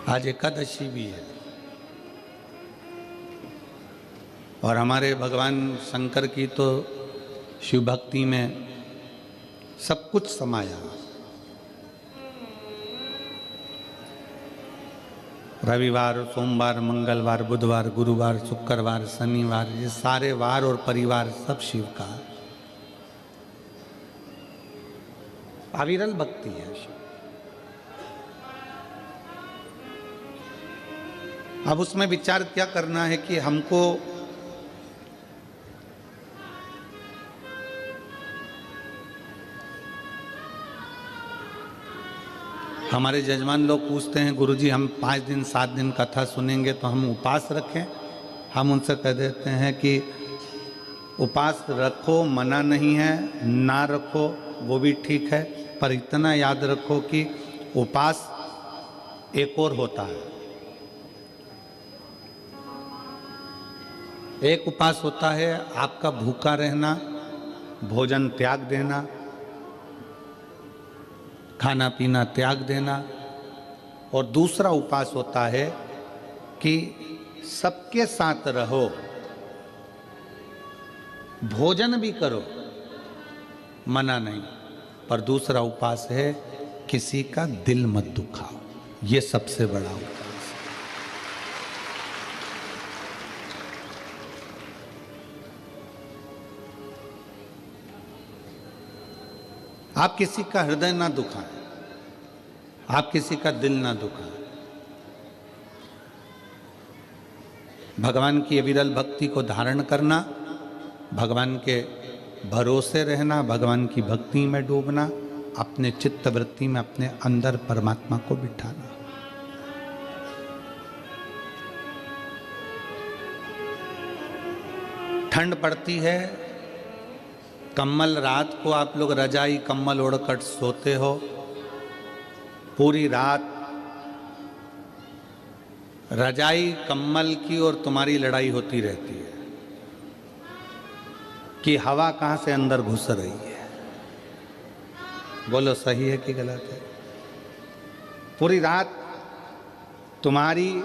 आज एकादशी भी है और हमारे भगवान शंकर की तो शिव भक्ति में सब कुछ समाया। रविवार, सोमवार, मंगलवार, बुधवार, गुरुवार, शुक्रवार, शनिवार, ये सारे वार और परिवार सब शिव का अविरल भक्ति है शिव। अब उसमें विचार क्या करना है कि हमको हमारे जजमान लोग पूछते हैं, गुरुजी हम 5 दिन 7 दिन कथा सुनेंगे तो हम उपवास रखें। हम उनसे कह देते हैं कि उपवास रखो, मना नहीं है, ना रखो वो भी ठीक है, पर इतना याद रखो कि उपवास एक और होता है। एक उपवास होता है आपका भूखा रहना, भोजन त्याग देना, खाना पीना त्याग देना, और दूसरा उपवास होता है कि सबके साथ रहो, भोजन भी करो, मना नहीं, पर दूसरा उपवास है किसी का दिल मत दुखाओ। ये सबसे बड़ा उपवास है। आप किसी का हृदय ना दुखाएं, आप किसी का दिल ना दुखाएं। भगवान की अविरल भक्ति को धारण करना, भगवान के भरोसे रहना, भगवान की भक्ति में डूबना, अपने चित्त वृत्ति में अपने अंदर परमात्मा को बिठाना। ठंड पड़ती है, कम्बल, रात को आप लोग रजाई कम्बल ओढ़कर सोते हो, पूरी रात रजाई कम्बल की और तुम्हारी लड़ाई होती रहती है कि हवा कहाँ से अंदर घुस रही है। बोलो सही है कि गलत है? पूरी रात तुम्हारी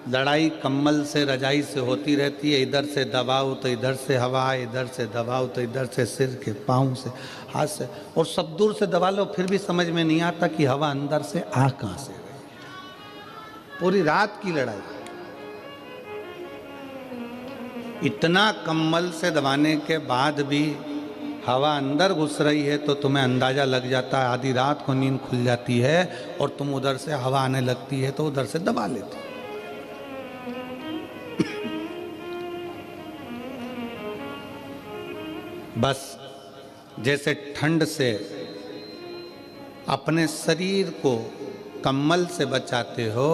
लड़ाई कम्बल से, रजाई से होती रहती है। इधर से दबाओ तो इधर से हवा, इधर से दबाओ तो इधर से, सिर के पाँव से, हाथ से, और सब दूर से दबा लो फिर भी समझ में नहीं आता कि हवा अंदर से आ कहाँ से रही है। पूरी रात की लड़ाई, इतना कम्बल से दबाने के बाद भी हवा अंदर घुस रही है तो तुम्हें अंदाजा लग जाता है। आधी रात को नींद खुल जाती है और तुम उधर से हवा आने लगती है तो उधर से दबा लेते हो। बस जैसे ठंड से अपने शरीर को कम्बल से बचाते हो,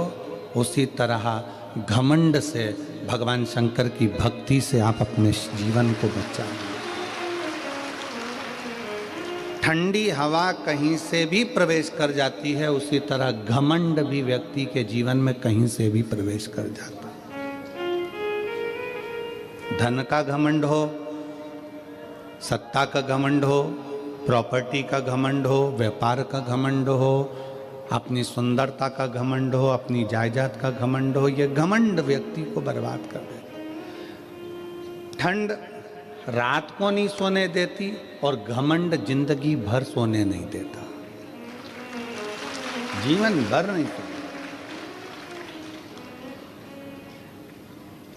उसी तरह घमंड से, भगवान शंकर की भक्ति से आप अपने जीवन को बचाओ। ठंडी हवा कहीं से भी प्रवेश कर जाती है, उसी तरह घमंड भी व्यक्ति के जीवन में कहीं से भी प्रवेश कर जाता है। धन का घमंड हो, सत्ता का घमंड हो, प्रॉपर्टी का घमंड हो, व्यापार का घमंड हो, अपनी सुंदरता का घमंड हो, अपनी जायदाद का घमंड हो, ये घमंड व्यक्ति को बर्बाद कर देता। ठंड रात को नहीं सोने देती और घमंड जिंदगी भर सोने नहीं देता, जीवन भर नहीं सोने।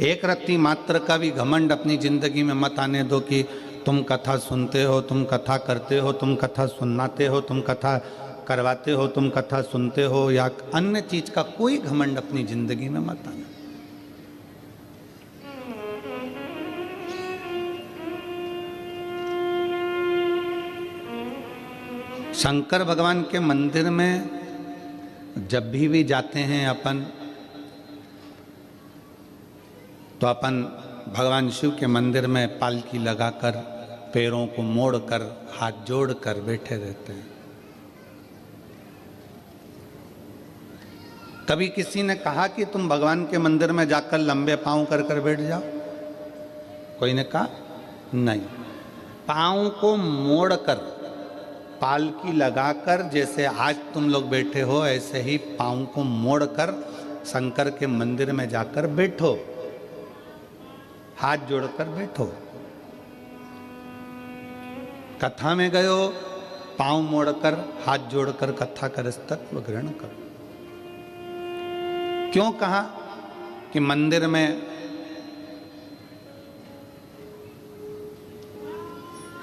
एक रत्ती मात्र का भी घमंड अपनी जिंदगी में मत आने दो कि तुम कथा सुनते हो, तुम कथा करते हो, तुम कथा सुनाते हो, तुम कथा करवाते हो, तुम कथा सुनते हो, या अन्य चीज का कोई घमंड अपनी जिंदगी में मत आना। शंकर भगवान के मंदिर में जब भी जाते हैं अपन, तो अपन भगवान शिव के मंदिर में पालकी लगाकर, पैरों को मोड़कर, हाथ जोड़कर बैठे रहते हैं। कभी किसी ने कहा कि तुम भगवान के मंदिर में जाकर लंबे पांव कर कर बैठ जाओ? कोई ने कहा नहीं। पांव को मोड़कर पालकी लगाकर, जैसे आज तुम लोग बैठे हो ऐसे ही पाँव को मोड़कर शंकर के मंदिर में जाकर बैठो, हाथ जोड़कर बैठो। कथा में गए हो, पांव मोड़कर हाथ जोड़कर कथा का तत्व ग्रहण करो। क्यों कहा कि मंदिर में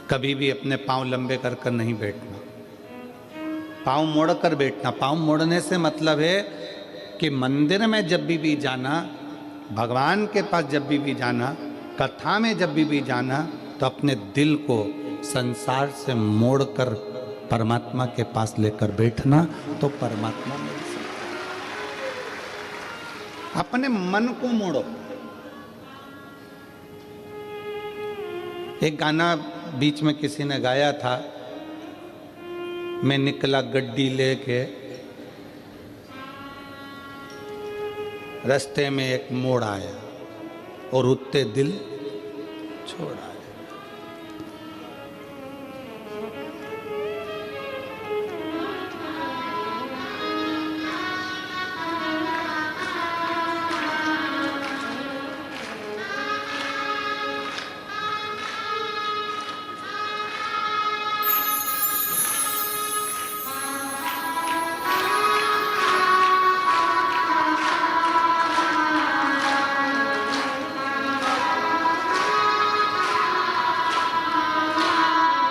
कभी भी अपने पांव लंबे कर कर नहीं बैठना, पांव मोड़कर बैठना। पांव मोड़ने से मतलब है कि मंदिर में जब भी जाना, भगवान के पास जब भी जाना, कथा में जब भी जाना, तो अपने दिल को संसार से मोड़कर परमात्मा के पास लेकर बैठना, तो परमात्मा मिल सकता। अपने मन को मोड़ो। एक गाना बीच में किसी ने गाया था, मैं निकला गड्डी लेके, रास्ते में एक मोड़ आया और उत्ते दिल छोड़ आया।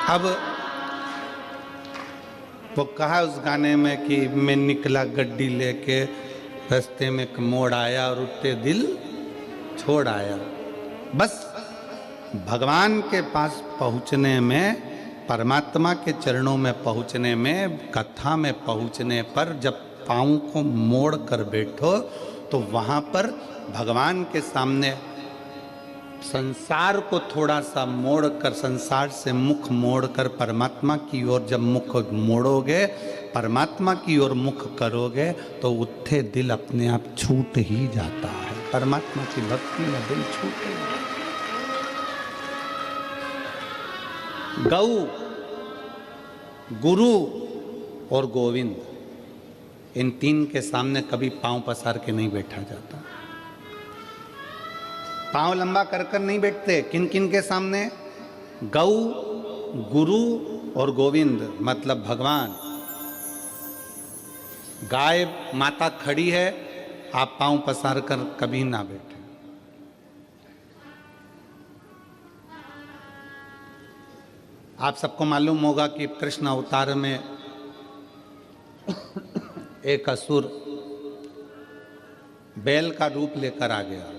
अब वो कहा उस गाने में कि मैं निकला गड्डी लेके, रास्ते में एक मोड़ आया और उत्ते दिल छोड़ आया। बस भगवान के पास पहुंचने में, परमात्मा के चरणों में पहुंचने में, कथा में पहुंचने पर जब पाँव को मोड़ कर बैठो तो वहाँ पर भगवान के सामने संसार को थोड़ा सा मोड़कर, संसार से मुख मोड़कर परमात्मा की ओर जब मुख मोड़ोगे, परमात्मा की ओर मुख करोगे, तो उत्थे दिल अपने आप छूट ही जाता है। परमात्मा की भक्ति में दिल छूटे। गौ, गुरु और गोविंद, इन तीन के सामने कभी पांव पसार के नहीं बैठा जाता। पांव लंबा कर कर नहीं बैठते। किन किन के सामने? गौ, गुरु और गोविंद, मतलब भगवान। गाय माता खड़ी है, आप पांव पसार कर कभी ना बैठे। आप सबको मालूम होगा कि कृष्ण अवतार में एक असुर बैल का रूप लेकर आ गया।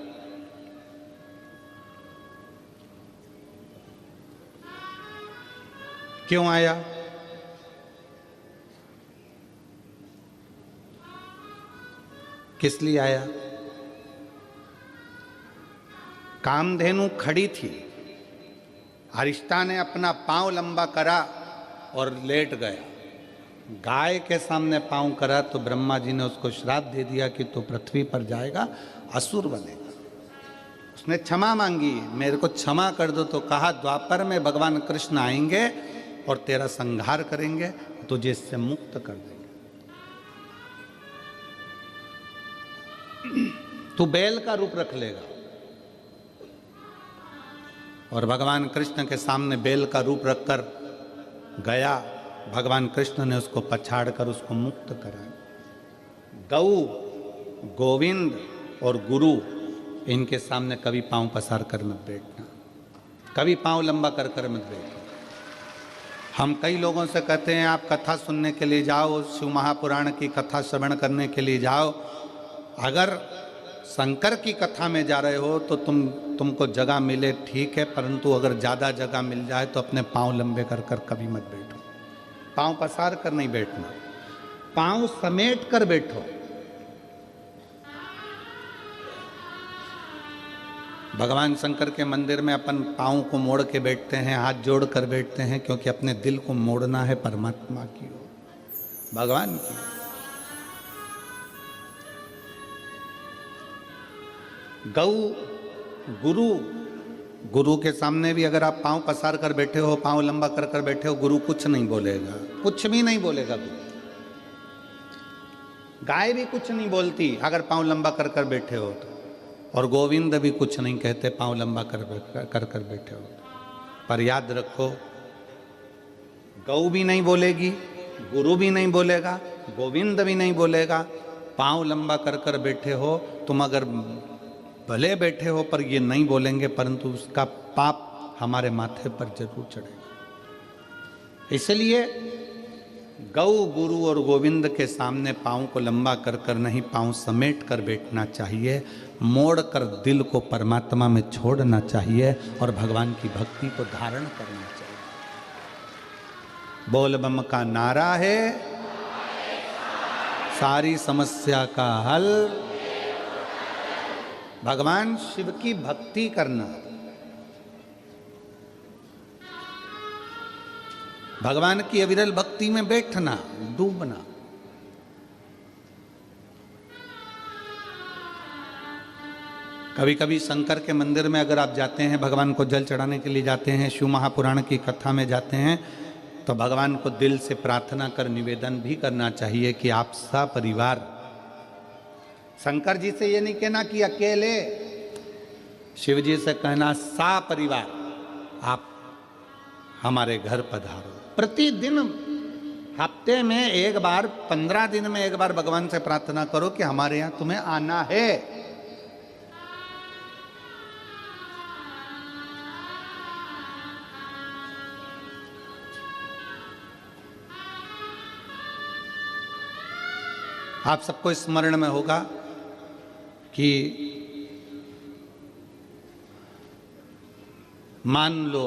क्यों आया? किस लिए आया? कामधेनु खड़ी थी, अरिष्टा ने अपना पांव लंबा करा और लेट गया। गाय के सामने पांव करा तो ब्रह्मा जी ने उसको श्राप दे दिया कि तू पृथ्वी पर जाएगा, असुर बनेगा। उसने क्षमा मांगी, मेरे को क्षमा कर दो। तो कहा द्वापर में भगवान कृष्ण आएंगे और तेरा संहार करेंगे, तुझे इससे मुक्त कर देंगे। तू बैल का रूप रख लेगा। और भगवान कृष्ण के सामने बैल का रूप रखकर गया। भगवान कृष्ण ने उसको पछाड़कर उसको मुक्त कराया। गौ, गोविंद और गुरु, इनके सामने कभी पांव पसार कर मत बैठना, कभी पांव लंबा कर कर मत बैठना। हम कई लोगों से कहते हैं आप कथा सुनने के लिए जाओ, शिव महापुराण की कथा श्रवण करने के लिए जाओ। अगर शंकर की कथा में जा रहे हो तो तुमको जगह मिले ठीक है, परंतु अगर ज़्यादा जगह मिल जाए तो अपने पांव लंबे कर कर कभी मत बैठो। पांव पसार कर नहीं बैठना, पांव समेट कर बैठो। भगवान शंकर के मंदिर में अपन पाँव को मोड़ के बैठते हैं, हाथ जोड़ कर बैठते हैं, क्योंकि अपने दिल को मोड़ना है परमात्मा की ओर, भगवान की। गौ, गुरु, गुरु के सामने भी अगर आप पांव पसार कर बैठे हो, पांव लंबा कर कर बैठे हो, गुरु कुछ नहीं बोलेगा, कुछ भी नहीं बोलेगा गुरु। गाय भी कुछ नहीं बोलती अगर पांव लंबा कर कर बैठे हो तो, और गोविंद भी कुछ नहीं कहते पांव लंबा कर कर बैठे हो। पर याद रखो, गौ भी नहीं बोलेगी, गुरु भी नहीं बोलेगा, गोविंद भी नहीं बोलेगा। पांव लंबा कर कर बैठे हो तुम, अगर भले बैठे हो पर ये नहीं बोलेंगे, परंतु उसका पाप हमारे माथे पर जरूर चढ़ेगा। इसलिए गौ, गुरु और गोविंद के सामने पांव को लंबा कर कर नहीं, पांव समेट कर बैठना चाहिए। मोड़ कर दिल को परमात्मा में छोड़ना चाहिए और भगवान की भक्ति को धारण करना चाहिए। बोल बम का नारा है सारी समस्या का हल, भगवान शिव की भक्ति करना, भगवान की अविरल भक्ति में बैठना, डूबना। कभी कभी शंकर के मंदिर में अगर आप जाते हैं, भगवान को जल चढ़ाने के लिए जाते हैं, शिव महापुराण की कथा में जाते हैं, तो भगवान को दिल से प्रार्थना कर निवेदन भी करना चाहिए कि आप सपरिवार, शंकर जी से ये नहीं कहना कि अकेले, शिव जी से कहना सपरिवार आप हमारे घर पधारो। प्रतिदिन, हफ्ते में एक बार, 15 दिन में एक बार भगवान से प्रार्थना करो कि हमारे यहां तुम्हें आना है। आप सबको स्मरण में होगा कि मान लो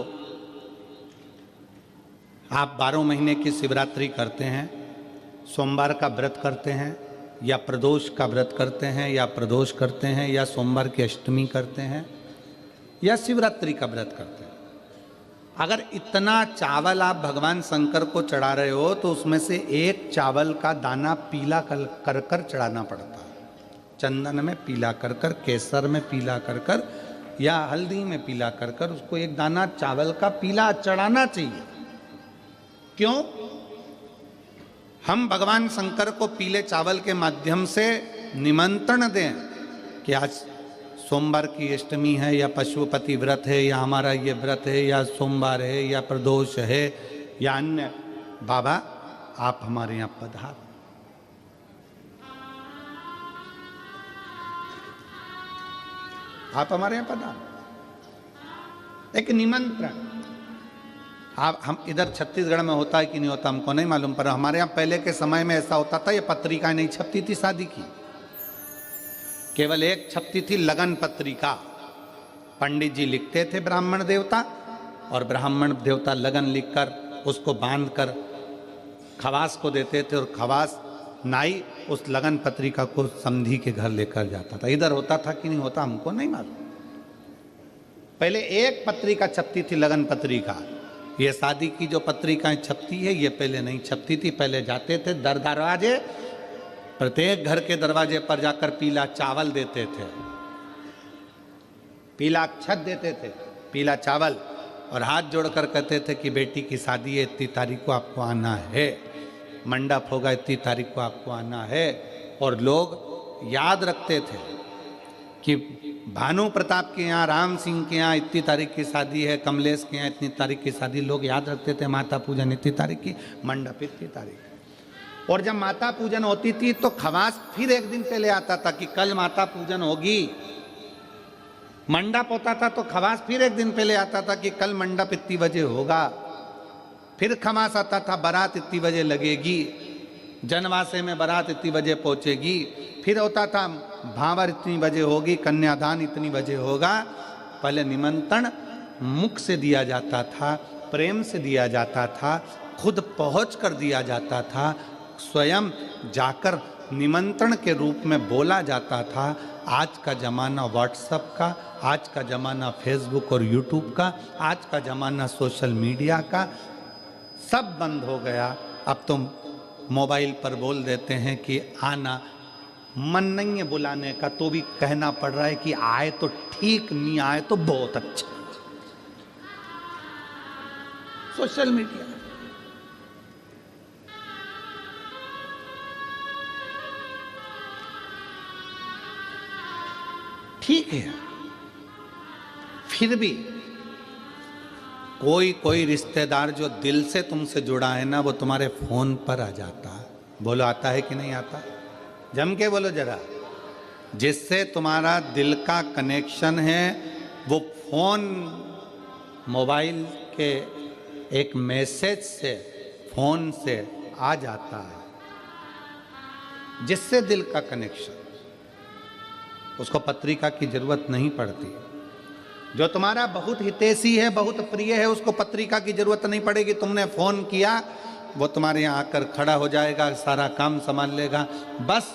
आप 12 महीने की शिवरात्रि करते हैं, सोमवार का व्रत करते हैं, या प्रदोष का व्रत करते हैं, या प्रदोष करते हैं, या सोमवार की अष्टमी करते हैं, या शिवरात्रि का व्रत करते हैं। अगर इतना चावल आप भगवान शंकर को चढ़ा रहे हो तो उसमें से एक चावल का दाना पीला कर कर चढ़ाना पड़ता है। चंदन में पीला कर कर, केसर में पीला कर कर, या हल्दी में पीला कर कर उसको एक दाना चावल का पीला चढ़ाना चाहिए। क्यों? हम भगवान शंकर को पीले चावल के माध्यम से निमंत्रण दें कि आज सोमवार की अष्टमी है, या पशुपति व्रत है, या हमारा ये व्रत है, या सोमवार है, या प्रदोष है, या अन्य, बाबा आप हमारे यहां पधार। आप हमारे यहां पधार, एक निमंत्रण। आप, हम इधर छत्तीसगढ़ में होता है कि नहीं होता हमको नहीं मालूम, पर हमारे यहाँ पहले के समय में ऐसा होता था, ये पत्रिका नहीं छपती थी शादी की, केवल एक छपती थी लगन पत्रिका। पंडित जी लिखते थे ब्राह्मण देवता, और ब्राह्मण देवता लगन लिखकर उसको बांधकर खवास को देते थे, और खवास नाई उस लगन पत्रिका को समधी के घर लेकर जाता था। इधर होता था कि नहीं होता हमको नहीं मालूम। पहले एक पत्रिका छपती थी, लगन पत्रिका। ये शादी की जो पत्रिकाएं छपती है ये पहले नहीं छपती थी। पहले जाते थे दर दरवाजे, प्रत्येक घर के दरवाजे पर जाकर पीला चावल देते थे, पीला अक्षत देते थे, पीला चावल, और हाथ जोड़कर कहते थे कि बेटी की शादी है, इतनी तारीख को आपको आना है, मंडप होगा, इतनी तारीख को आपको आना है। और लोग याद रखते थे कि भानु प्रताप के यहाँ, राम सिंह के यहाँ इतनी तारीख की शादी है, कमलेश के यहाँ इतनी तारीख की शादी, लोग याद रखते थे। माता पूजन इतनी तारीख की, मंडप इतनी तारीख। और जब माता पूजन होती थी तो खवास फिर एक दिन पहले आता था कि कल माता पूजन होगी। मंडप होता था तो खवास फिर एक दिन पहले आता था कि कल मंडप इतनी बजे होगा। फिर खवास आता था बारात इतनी बजे लगेगी, जनवासे में बारात इतनी बजे पहुंचेगी। फिर होता था भावर इतनी बजे होगी, कन्यादान इतनी बजे होगा। पहले निमंत्रण मुख से दिया जाता था, प्रेम से दिया जाता था, खुद पहुंच कर दिया जाता था, स्वयं जाकर निमंत्रण के रूप में बोला जाता था। आज का ज़माना व्हाट्सएप का, आज का ज़माना फेसबुक और यूट्यूब का, आज का ज़माना सोशल मीडिया का, सब बंद हो गया। अब तो मोबाइल पर बोल देते हैं कि आना, मन नहीं है बुलाने का तो भी कहना पड़ रहा है कि आए तो ठीक, नहीं आए तो बहुत अच्छा। Social media. ठीक है, फिर भी कोई रिश्तेदार जो दिल से तुमसे जुड़ा है ना, वो तुम्हारे फोन पर आ जाता है। बोलो आता है कि नहीं आता? जम के बोलो जरा। जिससे तुम्हारा दिल का कनेक्शन है, वो फोन मोबाइल के एक मैसेज से, फोन से आ जाता है। जिससे दिल का कनेक्शन, उसको पत्रिका की जरूरत नहीं पड़ती। जो तुम्हारा बहुत हितैषी है, बहुत प्रिय है, उसको पत्रिका की जरूरत नहीं पड़ेगी। तुमने फोन किया, वो तुम्हारे यहाँ आकर खड़ा हो जाएगा, सारा काम संभाल लेगा। बस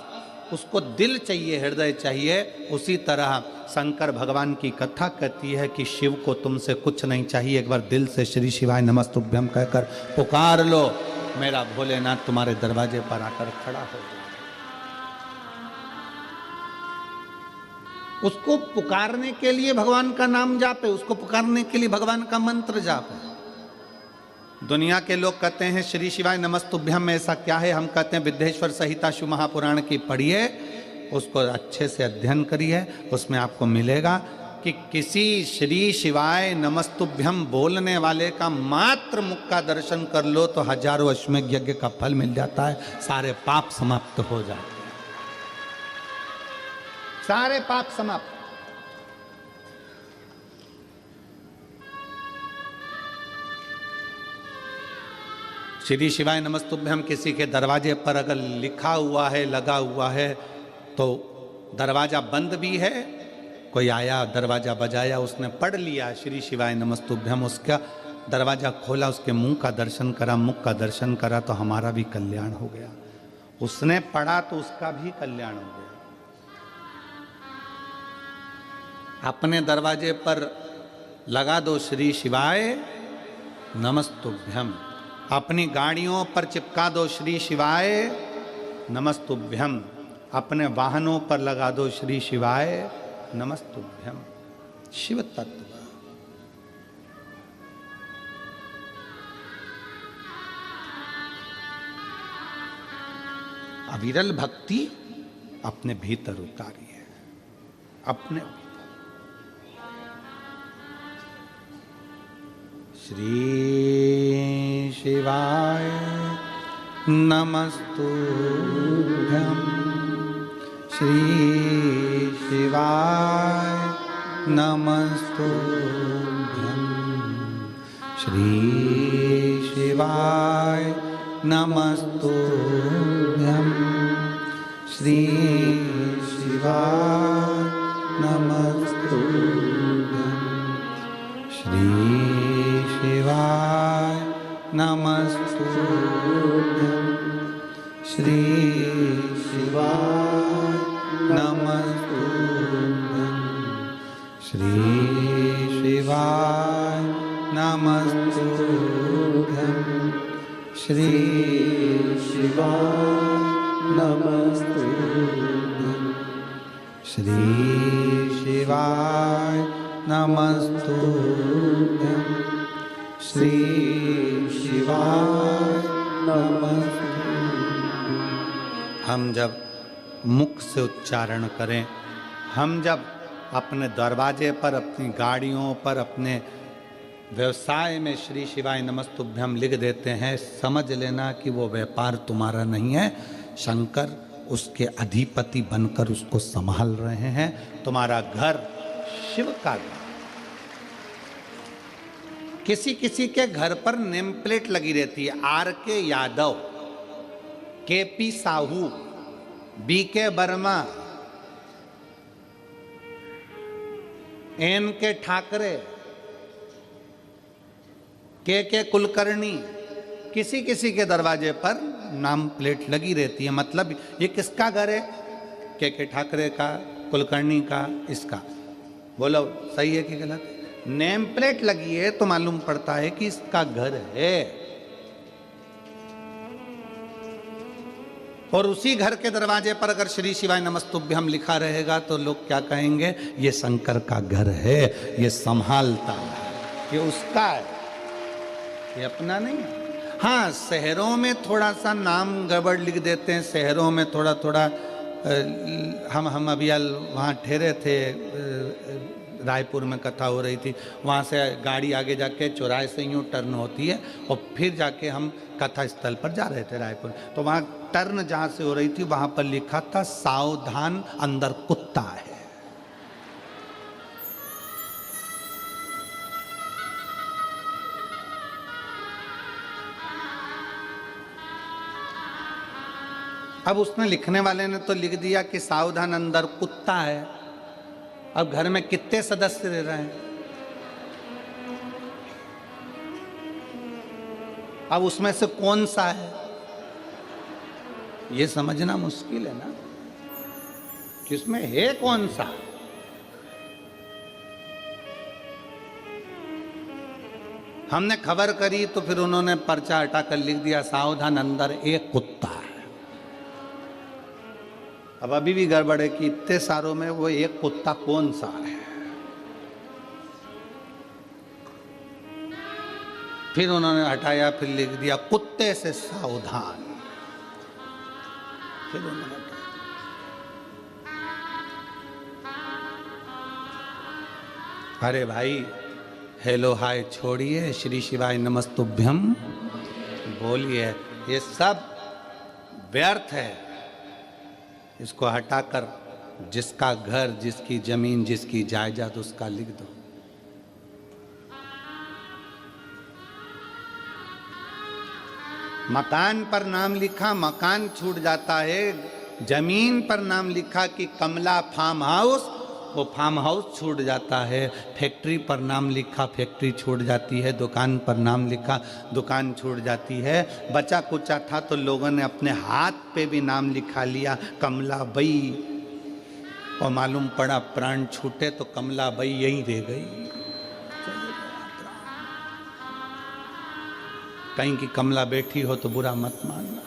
उसको दिल चाहिए, हृदय चाहिए। उसी तरह शंकर भगवान की कथा कहती है कि शिव को तुमसे कुछ नहीं चाहिए, एक बार दिल से श्री शिवाय नमस्तुभ्यम कहकर पुकार लो, मेरा भोलेनाथ तुम्हारे दरवाजे पर आकर खड़ा हो जाए। उसको पुकारने के लिए भगवान का नाम जापे, उसको पुकारने के लिए भगवान का मंत्र जापे। दुनिया के लोग कहते हैं श्री शिवाय नमस्तुभ्यम में ऐसा क्या है? हम कहते हैं विद्येश्वर संहिता शिव महापुराण की पढ़िए, उसको अच्छे से अध्ययन करिए, उसमें आपको मिलेगा कि किसी श्री शिवाय नमस्तुभ्यम बोलने वाले का मात्र मुख का दर्शन कर लो तो हजारों अश्वमेध यज्ञ का फल मिल जाता है, सारे पाप समाप्त हो जाते हैं, सारे पाप समाप्त। श्री शिवाय नमस्तुभ्यम किसी के दरवाजे पर अगर लिखा हुआ है, लगा हुआ है, तो दरवाजा बंद भी है, कोई आया दरवाजा बजाया, उसने पढ़ लिया श्री शिवाय नमस्तुभ्यम, उसका दरवाजा खोला, उसके मुंह का दर्शन करा, मुख का दर्शन करा, तो हमारा भी कल्याण हो गया। उसने पढ़ा तो उसका भी कल्याण हो गया। अपने दरवाजे पर लगा दो श्री शिवाय नमस्तुभ्यम, अपनी गाड़ियों पर चिपका दो श्री शिवाय नमस्तुभ्यम, अपने वाहनों पर लगा दो श्री शिवाय नमस्तुभ्यम। शिव तत्व अविरल भक्ति अपने भीतर उतारिए, अपने श्री शिवाय नमस्तुभ्यम, श्री शिवाय नमस्तुभ्यम, श्री शिवाय नमस्तुभ्यम, श्री शिवाय नमस्तुभ्यम, श्री शिवाय नमस्तुभ्यम, श्री शिवाय नमस्तुभ्यम, श्री शिवाय नमस्तुभ्यम, श्री शिवाय नमस्तुभ्यम, श्री शिवाय नमस्तुभ्यम, श्री शिवाय नमस्तुभ्यम। हम जब मुख से उच्चारण करें, हम जब अपने दरवाजे पर, अपनी गाड़ियों पर, अपने व्यवसाय में श्री शिवाय नमस्तुभ्यम लिख देते हैं, समझ लेना कि वो व्यापार तुम्हारा नहीं है, शंकर उसके अधिपति बनकर उसको संभाल रहे हैं। तुम्हारा घर शिव का घर। किसी किसी के घर पर नेम प्लेट लगी रहती है, R.K. Yadav, K.P. Sahu, B.K. Verma, N.K. Thackeray, K.K. Kulkarni. किसी किसी के दरवाजे पर नाम प्लेट लगी रहती है, मतलब ये किसका घर है? K.K. ठाकरे का, कुलकर्णी का, इसका। बोलो सही है कि गलत? नेम प्लेट लगी है तो मालूम पड़ता है कि इसका घर है। और उसी घर के दरवाजे पर अगर श्री शिवाय नमस्तुभ्यम लिखा रहेगा तो लोग क्या कहेंगे? ये शंकर का घर है, ये संभालता है, ये उसका है। ये अपना नहीं है। हाँ, शहरों में थोड़ा सा नाम गड़बड़ लिख देते हैं, शहरों में थोड़ा थोड़ा हम अभी वहाँ ठहरे थे, रायपुर में कथा हो रही थी, वहाँ से गाड़ी आगे जाके चौराहे से यूँ टर्न होती है और फिर जाके हम कथा स्थल पर जा रहे थे रायपुर, तो वहाँ टर्न जहाँ से हो रही थी वहाँ पर लिखा था सावधान अंदर कुत्ता है। अब उसने लिखने वाले ने तो लिख दिया कि सावधान अंदर कुत्ता है। अब घर में कितने सदस्य रह रहे हैं, अब उसमें से कौन सा है ये समझना मुश्किल है ना, कि उसमें है कौन सा। हमने खबर करी तो फिर उन्होंने पर्चा हटाकर लिख दिया सावधान अंदर एक कुत्ता है। अब अभी भी गड़बड़ है कि इतने सारों में वो एक कुत्ता कौन सा है। फिर उन्होंने हटाया, फिर लिख दिया कुत्ते से सावधान, फिर उन्होंने हटाया। अरे भाई, हेलो हाय छोड़िए, श्री शिवाय नमस्तुभ्यम बोलिए, ये सब व्यर्थ है। इसको हटाकर जिसका घर, जिसकी जमीन, जिसकी जायदाद उसका लिख दो। मकान पर नाम लिखा, मकान छूट जाता है। जमीन पर नाम लिखा कि कमला फार्म हाउस, वो फार्म हाउस छूट जाता है। फैक्ट्री पर नाम लिखा, फैक्ट्री छूट जाती है। दुकान पर नाम लिखा, दुकान छूट जाती है। बचा कुचा था तो लोगों ने अपने हाथ पे भी नाम लिखा लिया कमला बई, और मालूम पड़ा प्राण छूटे तो कमला बई यहीं रह गई। कहीं की कमला बैठी हो तो बुरा मत मानना।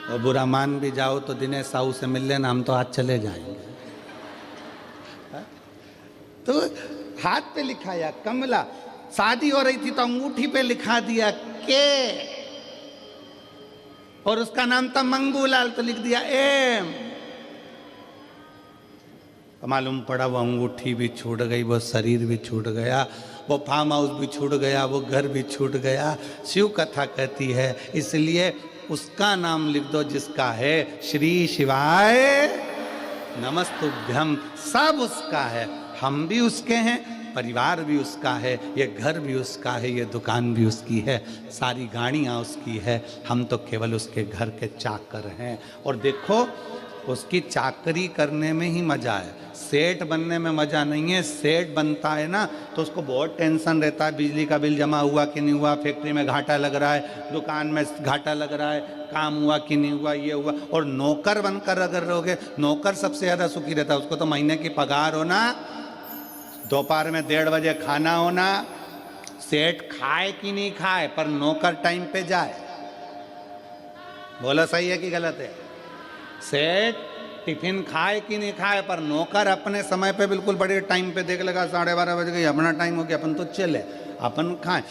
और बुरा मान भी जाओ तो दिनेश साहू से मिल लेना, हम तो आज चले जाएंगे। तो हाथ पे लिखाया कमला, शादी हो रही थी तो अंगूठी पे लिखा दिया के, और उसका नाम था मंगूलाल तो लिख दिया एम। मालूम पड़ा वो अंगूठी भी छूट गई, वो शरीर भी छूट गया, वो फार्म हाउस भी छूट गया, वो घर भी छूट गया। शिव कथा कहती है इसलिए उसका नाम लिख दो जिसका है। श्री शिवाय नमस्तुभ्यम, सब उसका है। हम भी उसके हैं, परिवार भी उसका है, ये घर भी उसका है, ये दुकान भी उसकी है, सारी गाड़ियाँ उसकी है। हम तो केवल उसके घर के चाकर हैं। और देखो, उसकी चाकरी करने में ही मजा है, सेठ बनने में मजा नहीं है। सेठ बनता है ना तो उसको बहुत टेंशन रहता है, बिजली का बिल जमा हुआ कि नहीं हुआ, फैक्ट्री में घाटा लग रहा है, दुकान में घाटा लग रहा है, काम हुआ कि नहीं हुआ, ये हुआ। और नौकर बनकर अगर रहोगे, नौकर सबसे ज़्यादा सुखी रहता है। उसको तो महीने की पगार होना, दोपहर में 1:30 बजे खाना होना, सेठ खाए कि नहीं खाए पर नौकर टाइम पे जाए। बोलो सही है कि गलत है? सेठ टिफिन खाए कि नहीं खाए पर नौकर अपने समय पे बिल्कुल बड़े टाइम पे देख लगा 12:30 बज गई, अपना टाइम हो गया, अपन तो चले, अपन खाए।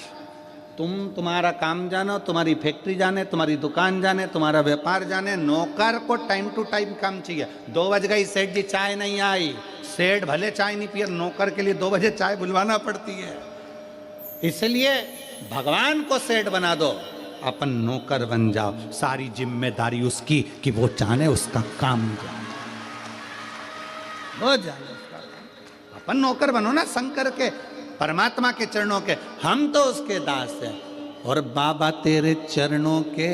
तुम्हारा काम जानो, तुम्हारी फैक्ट्री जाने, तुम्हारी दुकान जाने, तुम्हारा व्यापार जाने, नौकर को टाइम टू टाइम काम चाहिए। 2 बज गई, सेठ जी चाय नहीं आई, सेठ भले चाय नहीं पिए, नौकर के लिए 2 बजे चाय बुलवाना पड़ती है। इसलिए भगवान को सेठ बना दो, अपन नौकर बन जाओ, सारी जिम्मेदारी उसकी कि वो जाने उसका काम जाने, वो जाने उसका काम। अपन नौकर बनो ना शंकर के, परमात्मा के चरणों के, हम तो उसके दास हैं। और बाबा तेरे चरणों के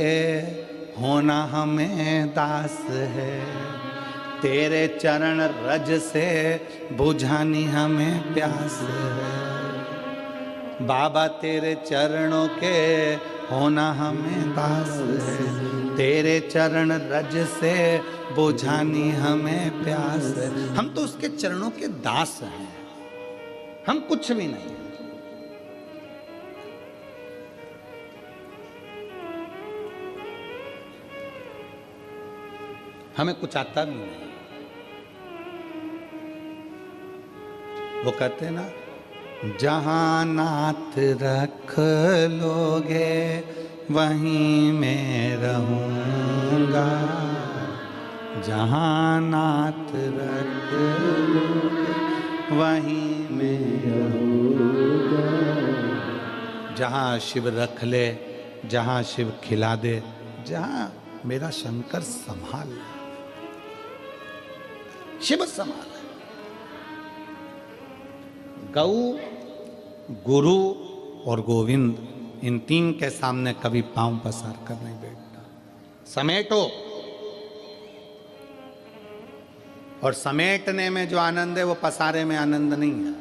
होना हमें दास है, तेरे चरण रज से बुझानी हमें प्यास है। बाबा तेरे चरणों के होना हमें दास है, तेरे चरण रज से बुझानी हमें प्यास है। हम तो उसके चरणों के दास हैं, हम कुछ भी नहीं हैं। हमें कुछ आता भी नहीं, वो कहते हैं ना, जहाँ नाथ रख लोगे वहीं मैं रहूँगा, जहाँ नाथ रख लोगे वहीं मैं रहूँगा। जहाँ शिव रख ले, जहाँ शिव खिला दे, जहाँ मेरा शंकर संभाल ले, शिव संभाल। गौ, गुरु और गोविंद, इन तीन के सामने कभी पांव पसार कर नहीं बैठना। समेटो, और समेटने में जो आनंद है वो पसारे में आनंद नहीं है।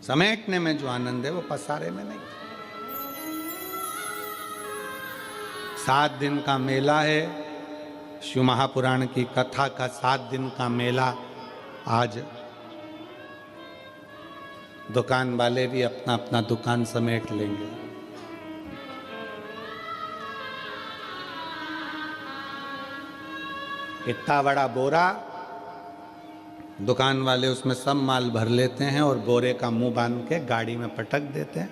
समेटने में जो आनंद है वो पसारे में नहीं। 7 दिन का मेला है, शिव महापुराण की कथा का 7 दिन का मेला। आज दुकान वाले भी अपना अपना दुकान समेट लेंगे। इतना बड़ा बोरा, दुकान वाले उसमें सब माल भर लेते हैं और बोरे का मुंह बांध के गाड़ी में पटक देते हैं,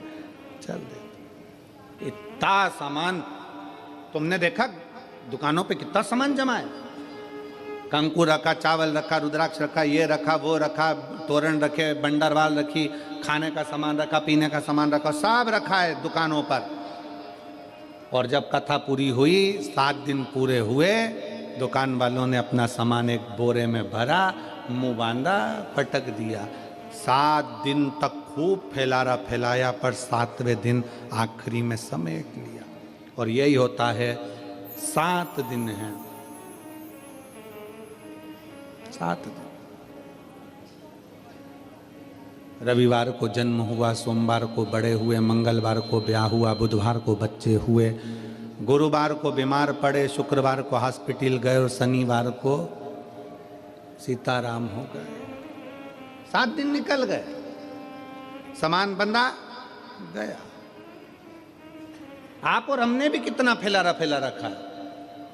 चल देते। इतना सामान तुमने देखा दुकानों पे कितना सामान जमा है? कंकु रखा, चावल रखा, रुद्राक्ष रखा, ये रखा, वो रखा, तोरण रखे, बंडरवाल रखी, खाने का सामान रखा, पीने का सामान रखा, सब रखा है दुकानों पर। और जब कथा पूरी हुई, 7 दिन पूरे हुए, दुकान वालों ने अपना सामान एक बोरे में भरा, मुंह बांधा, पटक दिया। 7 दिन तक खूब फैलाया, पर 7वें दिन आखिरी में समेट लिया। और यही होता है, 7 दिन हैं, 7 दिन। रविवार को जन्म हुआ, सोमवार को बड़े हुए, मंगलवार को ब्याह हुआ, बुधवार को बच्चे हुए, गुरुवार को बीमार पड़े, शुक्रवार को हॉस्पिटल गए और शनिवार को सीताराम हो गए। 7 दिन निकल गए, सामान बंधा गया। आप और हमने भी कितना फैला रखा है,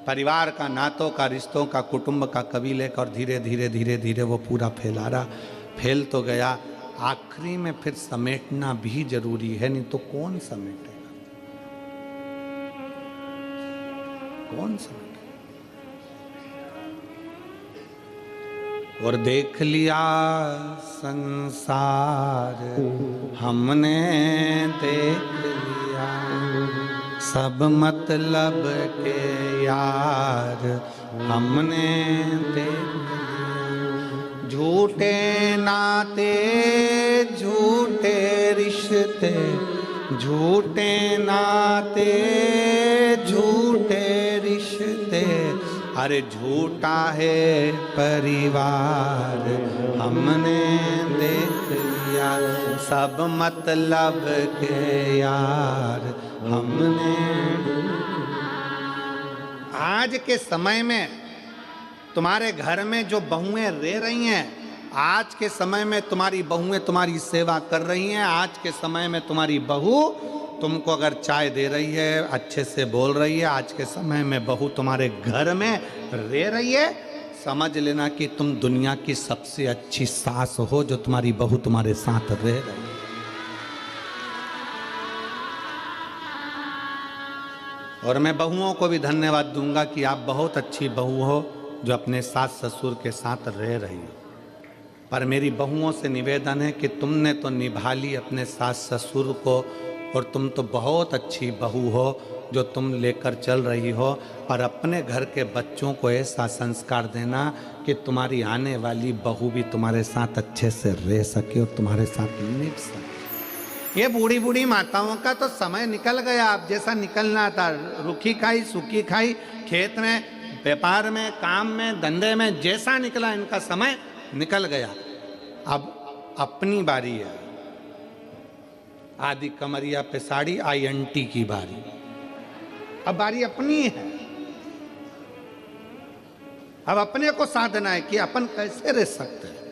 परिवार का, नातों का, रिश्तों का, कुटुंब का, कबीले का, और धीरे धीरे वो पूरा फैल तो गया। आखिरी में फिर समेटना भी जरूरी है, नहीं तो कौन समेटेगा? कौन समेटेगा? और देख लिया संसार हमने, देख लिया सब मतलब के यार हमने देख लिया। झूठे नाते, झूठे रिश्ते, झूठे नाते, झूठे रिश्ते, अरे झूठा है परिवार हमने देख लिया। सब मतलब के यार हमने। आज के समय में तुम्हारे घर में जो बहुएं रह रही हैं, आज के समय में तुम्हारी बहुएं तुम्हारी सेवा कर रही हैं। आज के समय में तुम्हारी बहू तुमको अगर चाय दे रही है, अच्छे से बोल रही है, आज के समय में बहू तुम्हारे घर में रह रही है, समझ लेना कि तुम दुनिया की सबसे अच्छी सास हो, जो तुम्हारी बहू तुम्हारे साथ रह रही है। और मैं बहुओं को भी धन्यवाद दूंगा कि आप बहुत अच्छी बहू हो जो अपने सास ससुर के साथ रह रही हो। पर मेरी बहुओं से निवेदन है कि तुमने तो निभा ली अपने सास ससुर को, और तुम तो बहुत अच्छी बहू हो जो तुम लेकर चल रही हो, पर अपने घर के बच्चों को ऐसा संस्कार देना कि तुम्हारी आने वाली बहू भी तुम्हारे साथ अच्छे से रह सके और तुम्हारे साथ निभ सके। ये बूढ़ी बूढ़ी माताओं का तो समय निकल गया, अब जैसा निकलना था। रूखी खाई सूखी खाई, खेत में, व्यापार में, काम में, धंधे में, जैसा निकला इनका समय निकल गया। अब अपनी बारी है। आदि कमरिया पे साड़ी, INT की बारी। अब बारी अपनी है। अब अपने को साधना है कि अपन कैसे रह सकते हैं।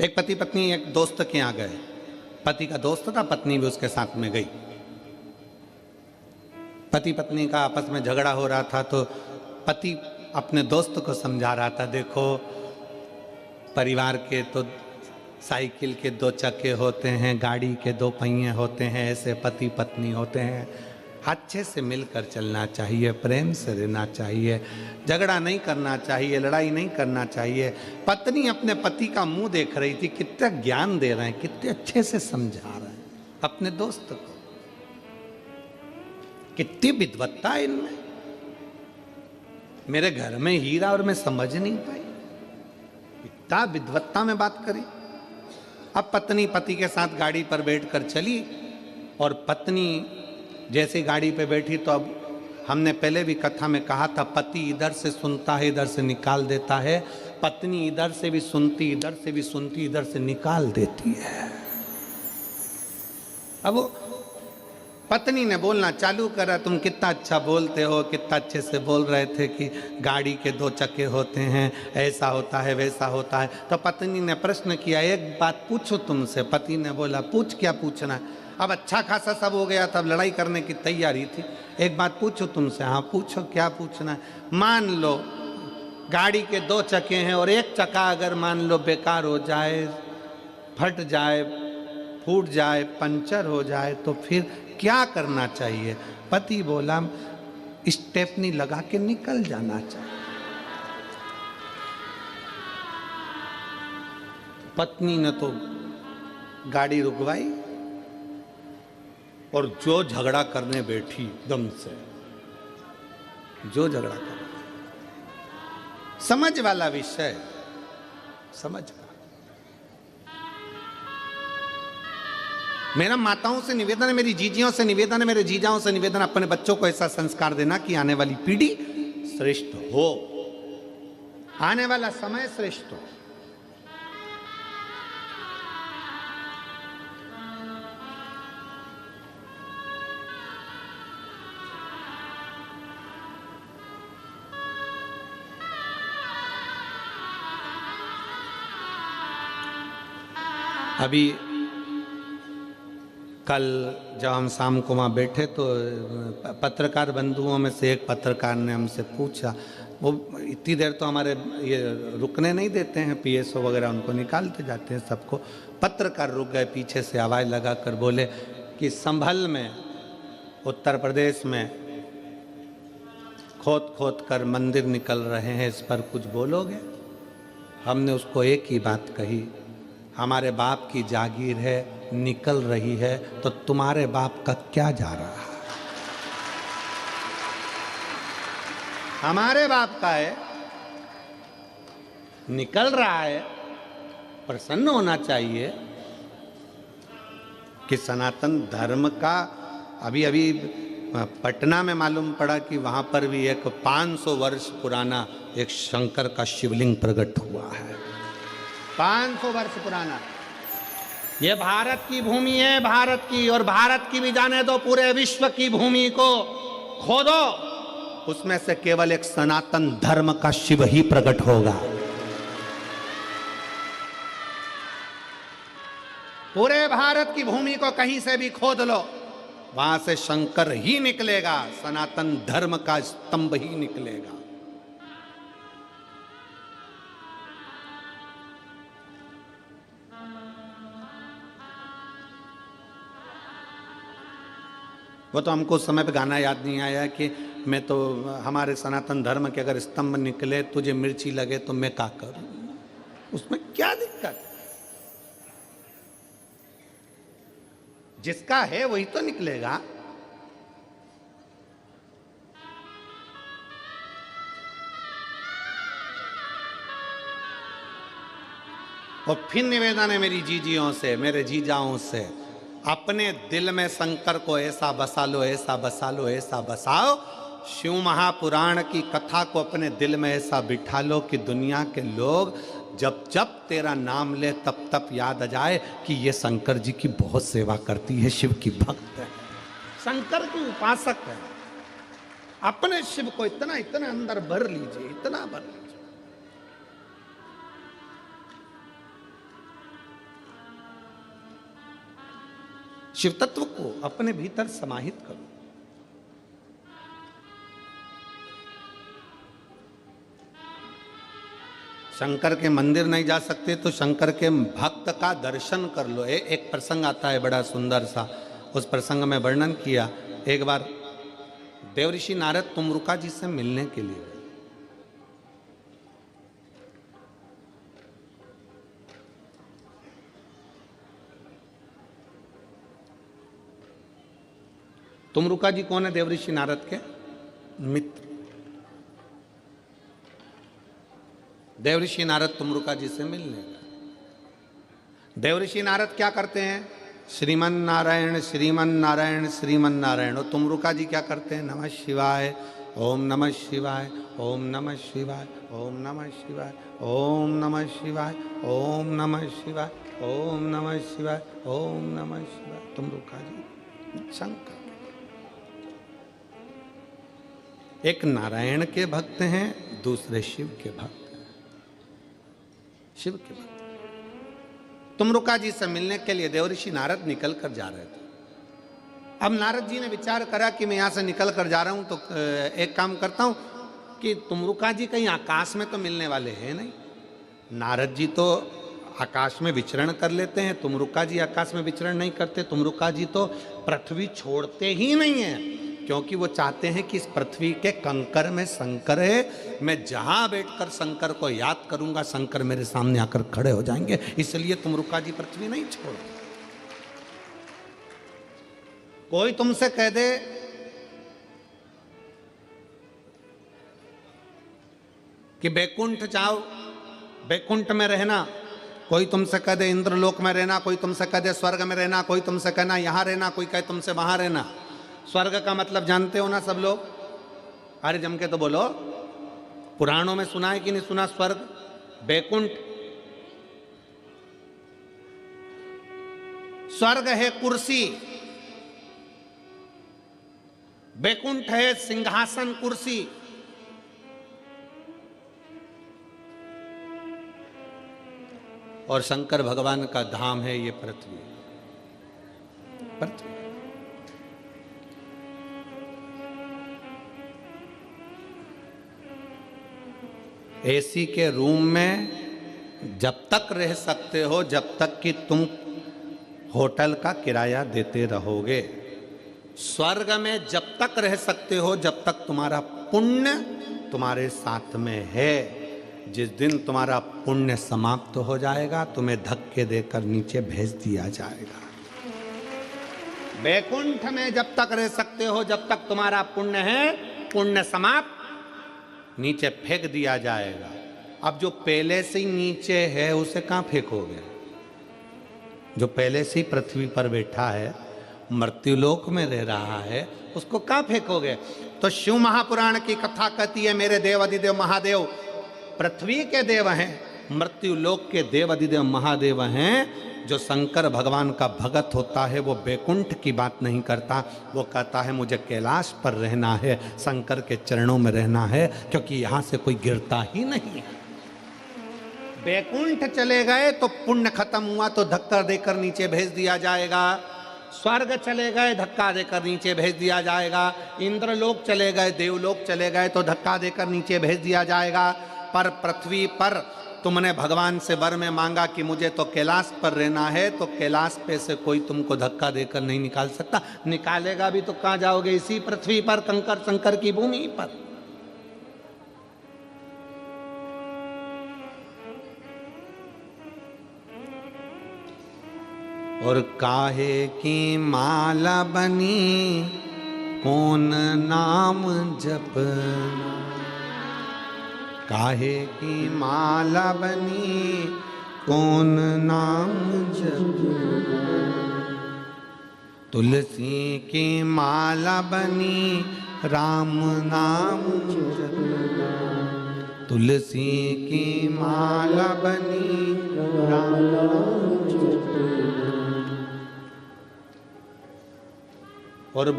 एक पति पत्नी एक दोस्त के यहाँ गए। पति का दोस्त था, पत्नी भी उसके साथ में गई। पति पत्नी का आपस में झगड़ा हो रहा था, तो पति अपने दोस्त को समझा रहा था, देखो परिवार के तो साइकिल के 2 चक्के होते हैं, गाड़ी के 2 पहिए होते हैं, ऐसे पति पत्नी होते हैं। अच्छे से मिलकर चलना चाहिए, प्रेम से रहना चाहिए, झगड़ा नहीं करना चाहिए, लड़ाई नहीं करना चाहिए। पत्नी अपने पति का मुंह देख रही थी, कितना ज्ञान दे रहे हैं, कितने अच्छे से समझा रहे हैं अपने दोस्त को, कितनी विद्वत्ता है इनमें। मेरे घर में हीरा और मैं समझ नहीं पाई, इतना विद्वत्ता में बात करी। अब पत्नी पति के साथ गाड़ी पर बैठकर चली, और पत्नी जैसे गाड़ी पे बैठी तो अब हमने पहले भी कथा में कहा था, पति इधर से सुनता है इधर से निकाल देता है, पत्नी इधर से भी सुनती इधर से भी सुनती इधर से निकाल देती है। अब वो पत्नी ने बोलना चालू करा, तुम कितना अच्छा बोलते हो, कितना अच्छे से बोल रहे थे कि गाड़ी के 2 चक्के होते हैं, ऐसा होता है वैसा होता है। तो पत्नी ने प्रश्न किया, एक बात पूछो तुमसे। पति ने बोला, पूछ, क्या पूछना है। अब अच्छा खासा सब हो गया, तब लड़ाई करने की तैयारी थी। एक बात पूछो तुमसे। हाँ पूछो, क्या पूछना है। मान लो गाड़ी के 2 चक्के हैं और एक चक्का अगर मान लो बेकार हो जाए, फट जाए, फूट जाए, पंचर हो जाए, तो फिर क्या करना चाहिए। पति बोला, स्टेपनी लगा के निकल जाना चाहिए। पत्नी ने तो गाड़ी रुकवाई और जो झगड़ा करने बैठी दम से, जो झगड़ा कर, समझ वाला विषय, समझ का। मेरा माताओं से निवेदन है, मेरी जीजियों से निवेदन है, मेरे जीजाओं से निवेदन, अपने बच्चों को ऐसा संस्कार देना कि आने वाली पीढ़ी श्रेष्ठ हो, आने वाला समय श्रेष्ठ हो। अभी कल जब हम शाम को वहाँ बैठे तो पत्रकार बंधुओं में से एक पत्रकार ने हमसे पूछा, वो इतनी देर तो हमारे ये रुकने नहीं देते हैं, पीएसओ वगैरह उनको निकालते जाते हैं सबको। पत्रकार रुक गए, पीछे से आवाज़ लगा कर बोले कि संभल में उत्तर प्रदेश में खोद खोद कर मंदिर निकल रहे हैं, इस पर कुछ बोलोगे। हमने उसको एक ही बात कही, हमारे बाप की जागीर है, निकल रही है, तो तुम्हारे बाप का क्या जा रहा है। हमारे बाप का है, निकल रहा है, प्रसन्न होना चाहिए कि सनातन धर्म का। अभी अभी पटना में मालूम पड़ा कि वहां पर भी एक 500 वर्ष पुराना एक शंकर का शिवलिंग प्रकट हुआ है। 500 वर्ष पुराना। ये भारत की भूमि है, भारत की, और भारत की भी जाने दो, पूरे विश्व की भूमि को खोदो, उसमें से केवल एक सनातन धर्म का शिव ही प्रकट होगा। पूरे भारत की भूमि को कहीं से भी खोद लो, वहां से शंकर ही निकलेगा, सनातन धर्म का स्तंभ ही निकलेगा। वो तो हमको उस समय पे गाना याद नहीं आया कि मैं तो, हमारे सनातन धर्म के अगर स्तंभ निकले, तुझे मिर्ची लगे तो मैं क्या करूं। उसमें क्या दिक्कत, जिसका है वही तो निकलेगा। और फिर निवेदन है मेरी जीजियों से, मेरे जीजाओं से, अपने दिल में शंकर को ऐसा बसा लो, ऐसा बसा लो, ऐसा बसाओ, शिव महापुराण की कथा को अपने दिल में ऐसा बिठा लो कि दुनिया के लोग जब जब तेरा नाम ले तब तब याद आ जाए कि ये शंकर जी की बहुत सेवा करती है, शिव की भक्त है, शंकर की उपासक है। अपने शिव को इतना इतना अंदर भर लीजिए, इतना भर लीजिए। शिव तत्व को अपने भीतर समाहित करो। शंकर के मंदिर नहीं जा सकते तो शंकर के भक्त का दर्शन कर लो। एक प्रसंग आता है बड़ा सुंदर सा, उस प्रसंग में वर्णन किया। एक बार देवऋषि नारद तुमरुका जी से मिलने के लिए, तुमरुका जी कौन है? देवऋषि नारद के मित्र। देवऋषि नारद तुमरुका जी से मिलने गए। देवऋषि नारद क्या करते हैं? श्रीमन नारायण श्रीमन नारायण श्रीमन नारायण। और तुमरुका जी क्या करते हैं? नमः शिवाय, ओम नमः शिवाय, ओम नमः शिवाय, ओम नमः शिवाय, ओम नमः शिवाय, ओम नमः शिवाय, ओम नमः शिवाय, ओम नमः शिवाय। तुमरुका जी शंकर, एक नारायण के भक्त हैं, दूसरे शिव के भक्त हैं, शिव के भक्त। तुमरुका जी से मिलने के लिए देवऋषि नारद निकल कर जा रहे थे। अब नारद जी ने विचार करा कि मैं यहां से निकल कर जा रहा हूं, तो एक काम करता हूं कि तुमरुका जी कहीं आकाश में तो मिलने वाले हैं नहीं। नारद जी तो आकाश में विचरण कर लेते हैं, तुमरुका जी आकाश में विचरण नहीं करते। तुमरुका जी तो पृथ्वी छोड़ते ही नहीं है, क्योंकि वो चाहते हैं कि इस पृथ्वी के कंकर में शंकर है, मैं जहां बैठकर शंकर को याद करूंगा शंकर मेरे सामने आकर खड़े हो जाएंगे। इसलिए तुमरुका जी पृथ्वी नहीं छोड़ते। कोई तुमसे कह दे कि बैकुंठ जाओ, बैकुंठ में रहना, कोई तुमसे कह दे इंद्रलोक में रहना, कोई तुमसे कह दे स्वर्ग में रहना, कोई तुमसे कहना यहां रहना, कोई कहे तुमसे वहां रहना। स्वर्ग का मतलब जानते हो ना सब लोग? अरे जम के तो बोलो। पुराणों में सुना है कि नहीं सुना? स्वर्ग, बैकुंठ। स्वर्ग है कुर्सी, बैकुंठ है सिंहासन कुर्सी। और शंकर भगवान का धाम है ये पृथ्वी। पृथ्वी एसी के रूम में जब तक रह सकते हो, जब तक कि तुम होटल का किराया देते रहोगे। स्वर्ग में जब तक रह सकते हो, जब तक तुम्हारा पुण्य तुम्हारे साथ में है। जिस दिन तुम्हारा पुण्य समाप्त हो जाएगा, तुम्हें धक्के देकर नीचे भेज दिया जाएगा। बैकुंठ में जब तक रह सकते हो, जब तक तुम्हारा पुण्य है, पुण्य समाप्त, नीचे फेंक दिया जाएगा। अब जो पहले से ही नीचे है उसे कहां फेंकोगे? जो पहले से ही पृथ्वी पर बैठा है, मृत्युलोक में रह रहा है, उसको कहां फेंकोगे? तो शिव महापुराण की कथा कहती है मेरे देव अधिदेव महादेव पृथ्वी के देव हैं, मृत्युलोक के देव अधिदेव महादेव हैं। जो शंकर भगवान का भगत होता है वो बैकुंठ की बात नहीं करता, वो कहता है मुझे कैलाश पर रहना है, शंकर के चरणों में रहना है, क्योंकि यहां से कोई गिरता ही नहीं है। बैकुंठ चले गए तो पुण्य खत्म हुआ तो धक्का देकर नीचे भेज दिया जाएगा। स्वर्ग चले गए, धक्का देकर नीचे भेज दिया जाएगा। इंद्रलोक चले गए, देवलोक चले गए तो धक्का देकर नीचे भेज दिया जाएगा। पर पृथ्वी पर तुमने भगवान से वर में मांगा कि मुझे तो कैलाश पर रहना है, तो कैलाश पे से कोई तुमको धक्का देकर नहीं निकाल सकता। निकालेगा भी तो कहां जाओगे? इसी पृथ्वी पर, कंकर शंकर की भूमि पर। और काहे की माला बनी कौन नाम जपना, काहे की माला बनी कौन नाम जपना, तुलसी की माला बनी राम नाम जपना, तुलसी की माला बनी राम नाम जपना। और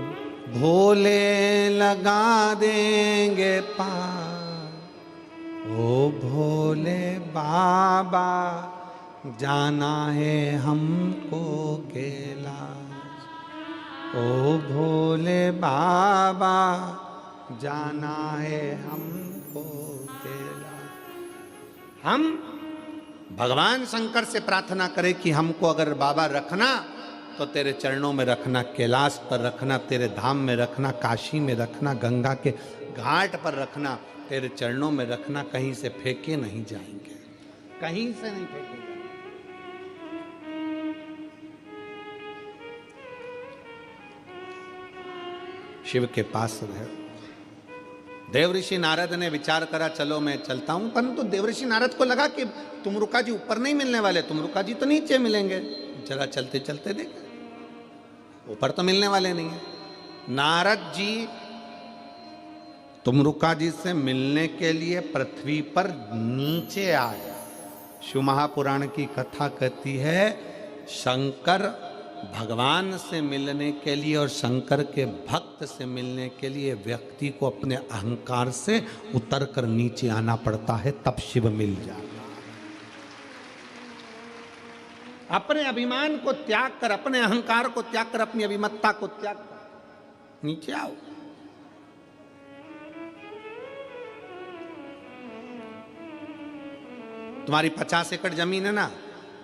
भोले लगा देंगे पार, ओ भोले बाबा जाना है हमको कैलाश। ओ भोले बाबा जाना है हमको तेरा। हम भगवान शंकर से प्रार्थना करें कि हमको अगर बाबा रखना तो तेरे चरणों में रखना, कैलाश पर रखना, तेरे धाम में रखना, काशी में रखना, गंगा के घाट पर रखना, तेरे चरणों में रखना, कहीं से फेंके नहीं जाएंगे, कहीं से नहीं फेंके जाएंगे। शिव के पास रहे। देवऋषि नारद ने विचार करा चलो मैं चलता हूं, परंतु देवऋषि नारद को लगा कि तुमरुका जी ऊपर नहीं मिलने वाले, तुमरुका जी तो नीचे मिलेंगे, जरा चलते चलते देख, ऊपर तो मिलने वाले नहीं है। नारद जी तुमरुका जी से मिलने के लिए पृथ्वी पर नीचे आए। शिव महापुराण की कथा कहती है शंकर भगवान से मिलने के लिए और शंकर के भक्त से मिलने के लिए व्यक्ति को अपने अहंकार से उतर कर नीचे आना पड़ता है, तब शिव मिल जाता। अपने अभिमान को त्याग कर, अपने अहंकार को त्याग कर, अपनी अभिमत्ता को त्याग कर नीचे आओ। तुम्हारी 50 एकड़ जमीन है ना,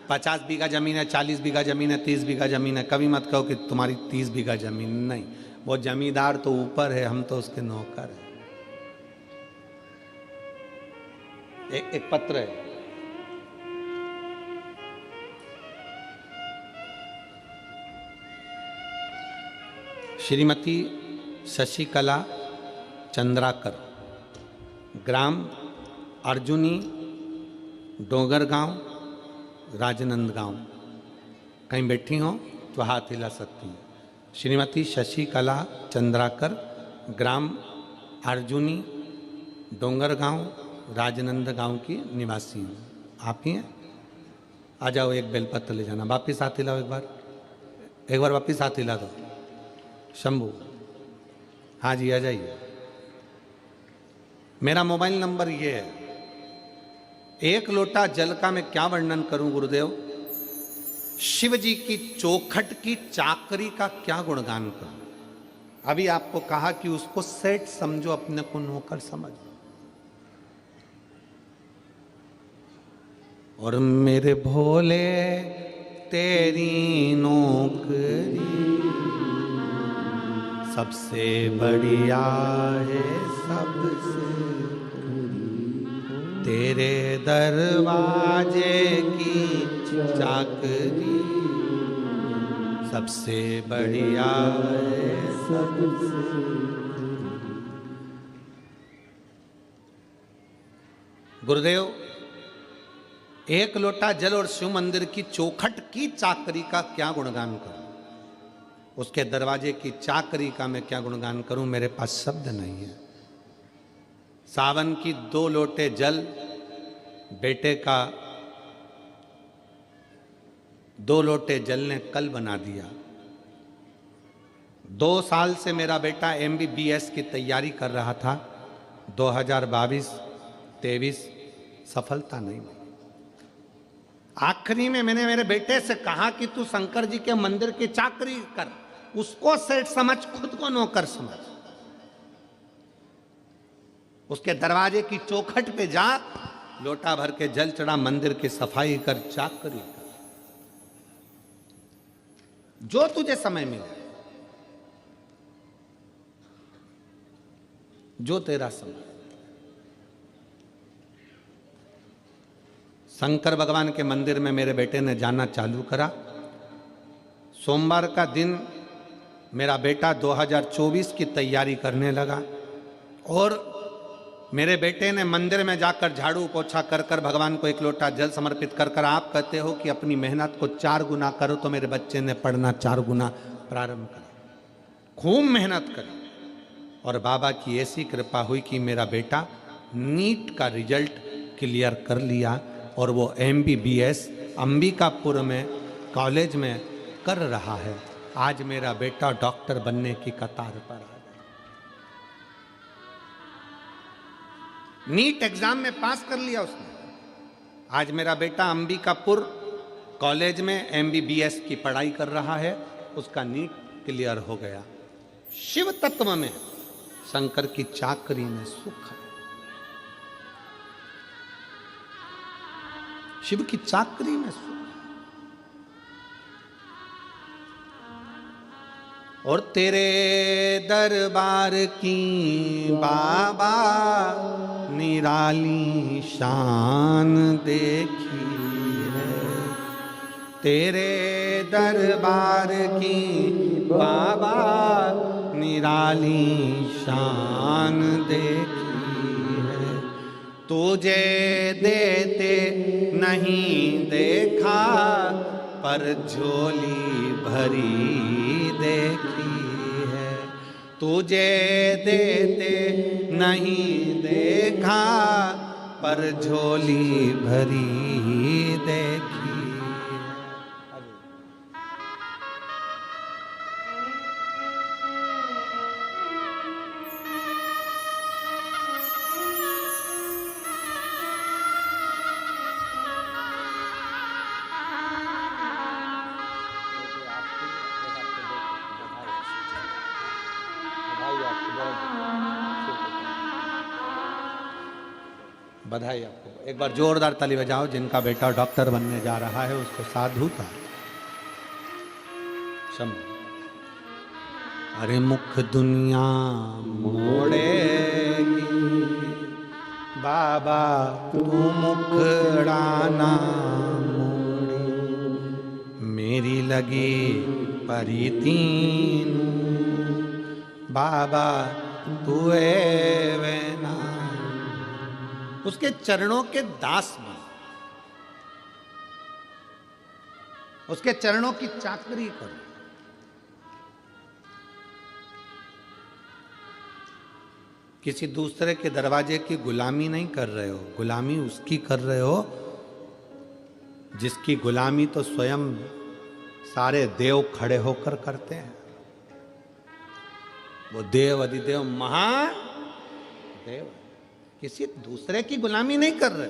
50 बीघा जमीन है, 40 बीघा जमीन है, 30 बीघा जमीन है, कभी मत कहो कि तुम्हारी 30 बीघा जमीन नहीं, वो जमींदार तो ऊपर है, हम तो उसके नौकर हैं। एक पत्र है, श्रीमती शशिकला चंद्राकर, ग्राम अर्जुनी, डोंगरगांव, राजनंदगांव। कहीं बैठी हो तो हाथ हिला सकती हैं। श्रीमती शशिकला चंद्राकर, ग्राम अर्जुनी, डोंगरगांव, राजनंदगांव की निवासी हैं। आप ही हैं? आ जाओ, एक बेलपत्र ले जाना। वापिस हाथ हिलाओ, एक बार वापिस हाथ हिला दो। शंभू, हाँ जी आ जाइए। मेरा मोबाइल नंबर ये है। एक लोटा जल का मैं क्या वर्णन करूं गुरुदेव, शिव जी की चौखट की चाकरी का क्या गुणगान करूं। अभी आपको कहा कि उसको सेठ समझो, अपने को नौकर समझो। और मेरे भोले तेरी नौकरी सबसे बढ़िया है, सबसे तेरे दरवाजे की चाकरी सबसे बढ़िया है, सबसे। गुरुदेव, एक लोटा जल और शिव मंदिर की चौखट की चाकरी का क्या गुणगान करूं, उसके दरवाजे की चाकरी का मैं क्या गुणगान करूं, मेरे पास शब्द नहीं है। सावन की 2 लोटे जल बेटे का 2 लोटे जल ने कल बना दिया। 2 साल से मेरा बेटा MBBS की तैयारी कर रहा था, 2022-23 सफलता नहीं मिली। आखिरी में मैंने मेरे बेटे से कहा कि तू शंकर जी के मंदिर की चाकरी कर, उसको सेठ समझ, खुद को नौकर समझ। उसके दरवाजे की चौखट पे जा, लोटा भर के जल चढ़ा, मंदिर की सफाई कर, चाकरी कर, जो तुझे समय मिले, जो तेरा समय। शंकर भगवान के मंदिर में मेरे बेटे ने जाना चालू करा। सोमवार का दिन मेरा बेटा 2024 की तैयारी करने लगा और मेरे बेटे ने मंदिर में जाकर झाड़ू पोछा कर कर भगवान को 1 लोटा जल समर्पित कर कर, आप कहते हो कि अपनी मेहनत को 4 गुना करो, तो मेरे बच्चे ने पढ़ना 4 गुना प्रारंभ करा, खूब मेहनत करी। और बाबा की ऐसी कृपा हुई कि मेरा बेटा नीट का रिजल्ट क्लियर कर लिया और वो MBBS अंबिकापुर में कॉलेज में कर रहा है। आज मेरा बेटा डॉक्टर बनने की कतार पर आ गया। नीट एग्जाम में पास कर लिया उसने। आज मेरा बेटा अंबिकापुर कॉलेज में MBBS की पढ़ाई कर रहा है, उसका नीट क्लियर हो गया। शिव तत्व में, शंकर की चाकरी में सुख है। शिव की चाकरी में सुख है। और तेरे दरबार की बाबा निराली शान देखी है। तेरे दरबार की बाबा निराली शान देखी है। तुझे देते नहीं देखा, पर झोली भरी देखी है। तुझे देते नहीं देखा, पर झोली भरी देखी। बधाई आपको। एक बार जोरदार ताली बजाओ। जिनका बेटा डॉक्टर बनने जा रहा है उसको साधु का शम। अरे मुख दुनिया मोड़ेगी बाबा, तू मुखड़ाना मोड़े। मेरी लगी परितीन बाबा, तू वेना। उसके चरणों के दास बन, उसके चरणों की चाकरी करो। किसी दूसरे के दरवाजे की गुलामी नहीं कर रहे हो, गुलामी उसकी कर रहे हो जिसकी गुलामी तो स्वयं सारे देव खड़े होकर करते हैं। वो देव अधिदेव महादेव, किसी दूसरे की गुलामी नहीं कर रहे।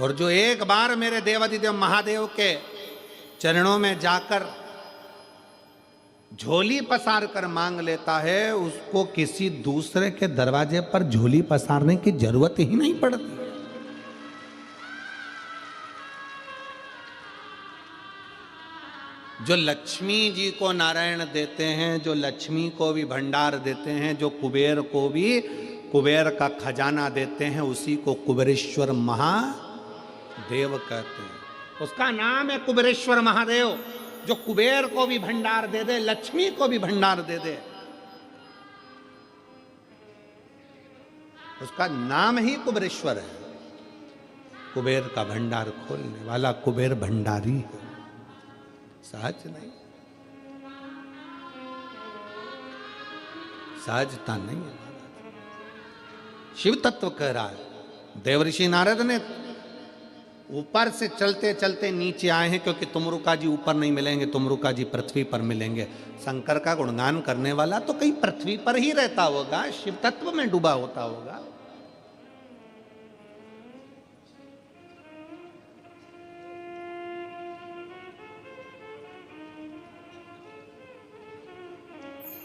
और जो एक बार मेरे देवाधिदेव महादेव के चरणों में जाकर झोली पसार कर मांग लेता है, उसको किसी दूसरे के दरवाजे पर झोली पसारने की जरूरत ही नहीं पड़ती। जो लक्ष्मी जी को नारायण देते हैं, जो लक्ष्मी को भी भंडार देते हैं, जो कुबेर को भी कुबेर का खजाना देते हैं, उसी को कुबेरेश्वर महादेव कहते हैं। उसका नाम है कुबेरेश्वर महादेव, जो कुबेर को भी भंडार दे दे, लक्ष्मी को भी भंडार दे दे। उसका नाम ही कुबेरेश्वर है। कुबेर का भंडार खोलने वाला कुबेर भंडारी है, सहज नहीं, सहजता नहीं है। शिव तत्व कह रहा है। देवऋषि नारद ने ऊपर से चलते चलते नीचे आए हैं, क्योंकि तुमरुका जी ऊपर नहीं मिलेंगे, तुमरुका जी पृथ्वी पर मिलेंगे। शंकर का गुणगान करने वाला तो कहीं पृथ्वी पर ही रहता होगा, शिव तत्व में डूबा होता होगा।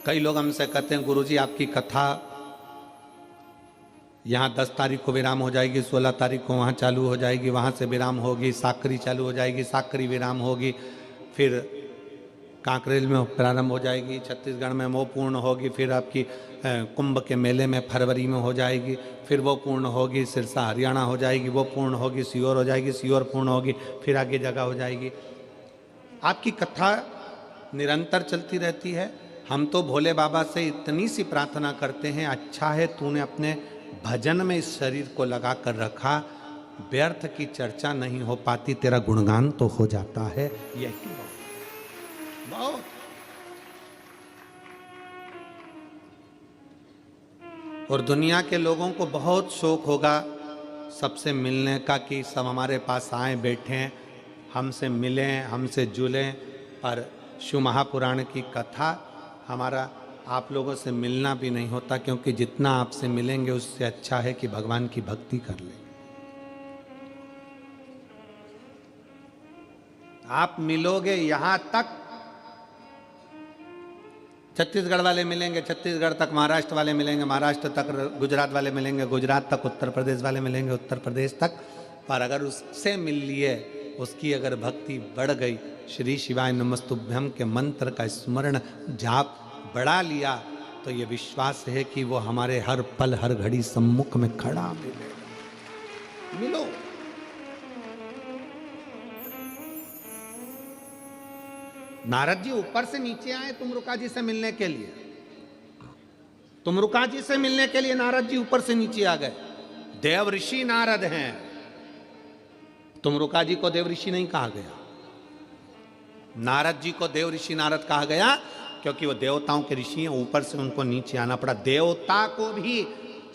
कई लोग हमसे कहते हैं गुरुजी आपकी कथा यहाँ 10 तारीख को विराम हो जाएगी, 16 तारीख को वहाँ चालू हो जाएगी, वहाँ से विराम होगी, साकरी चालू हो जाएगी, साकरी विराम होगी, फिर कांकरेल में प्रारंभ हो जाएगी, छत्तीसगढ़ में वो पूर्ण होगी, फिर आपकी कुंभ के मेले में फरवरी में हो जाएगी, फिर वो पूर्ण होगी, सिरसा हरियाणा हो जाएगी, वो पूर्ण होगी, सीहोर हो जाएगी, सीहोर पूर्ण होगी, फिर आगे जगह हो जाएगी। आपकी कथा निरंतर चलती रहती है। हम तो भोले बाबा से इतनी सी प्रार्थना करते हैं, अच्छा है तूने अपने भजन में इस शरीर को लगा कर रखा, व्यर्थ की चर्चा नहीं हो पाती, तेरा गुणगान तो हो जाता है। यही बहुत और दुनिया के लोगों को बहुत शौक होगा सबसे मिलने का, कि सब हमारे पास आए, बैठें, हमसे मिलें, हमसे जुलें। पर शिव महापुराण की कथा हमारा आप लोगों से मिलना भी नहीं होता, क्योंकि जितना आपसे मिलेंगे उससे अच्छा है कि भगवान की भक्ति कर लें। आप मिलोगे यहां तक, छत्तीसगढ़ वाले मिलेंगे छत्तीसगढ़ तक, महाराष्ट्र वाले मिलेंगे महाराष्ट्र तक, गुजरात वाले मिलेंगे गुजरात तक, उत्तर प्रदेश वाले मिलेंगे उत्तर प्रदेश तक। पर अगर उससे मिल लिए, उसकी अगर भक्ति बढ़ गई, श्री शिवाय नमस्तुभ्यम के मंत्र का स्मरण जाप बढ़ा लिया, तो ये विश्वास है कि वो हमारे हर पल हर घड़ी सम्मुख में खड़ा मिलेगा। मिलो। नारद जी ऊपर से नीचे आए तुमरुका जी से मिलने के लिए। तुमरुका जी से मिलने के लिए नारद जी ऊपर से नीचे आ गए। देव ऋषि नारद हैं। तुमरुका जी को देव ऋषि नहीं कहा गया, नारद जी को देव ऋषि नारद कहा गया क्योंकि वो देवताओं के ऋषि हैं। ऊपर से उनको नीचे आना पड़ा। देवता को भी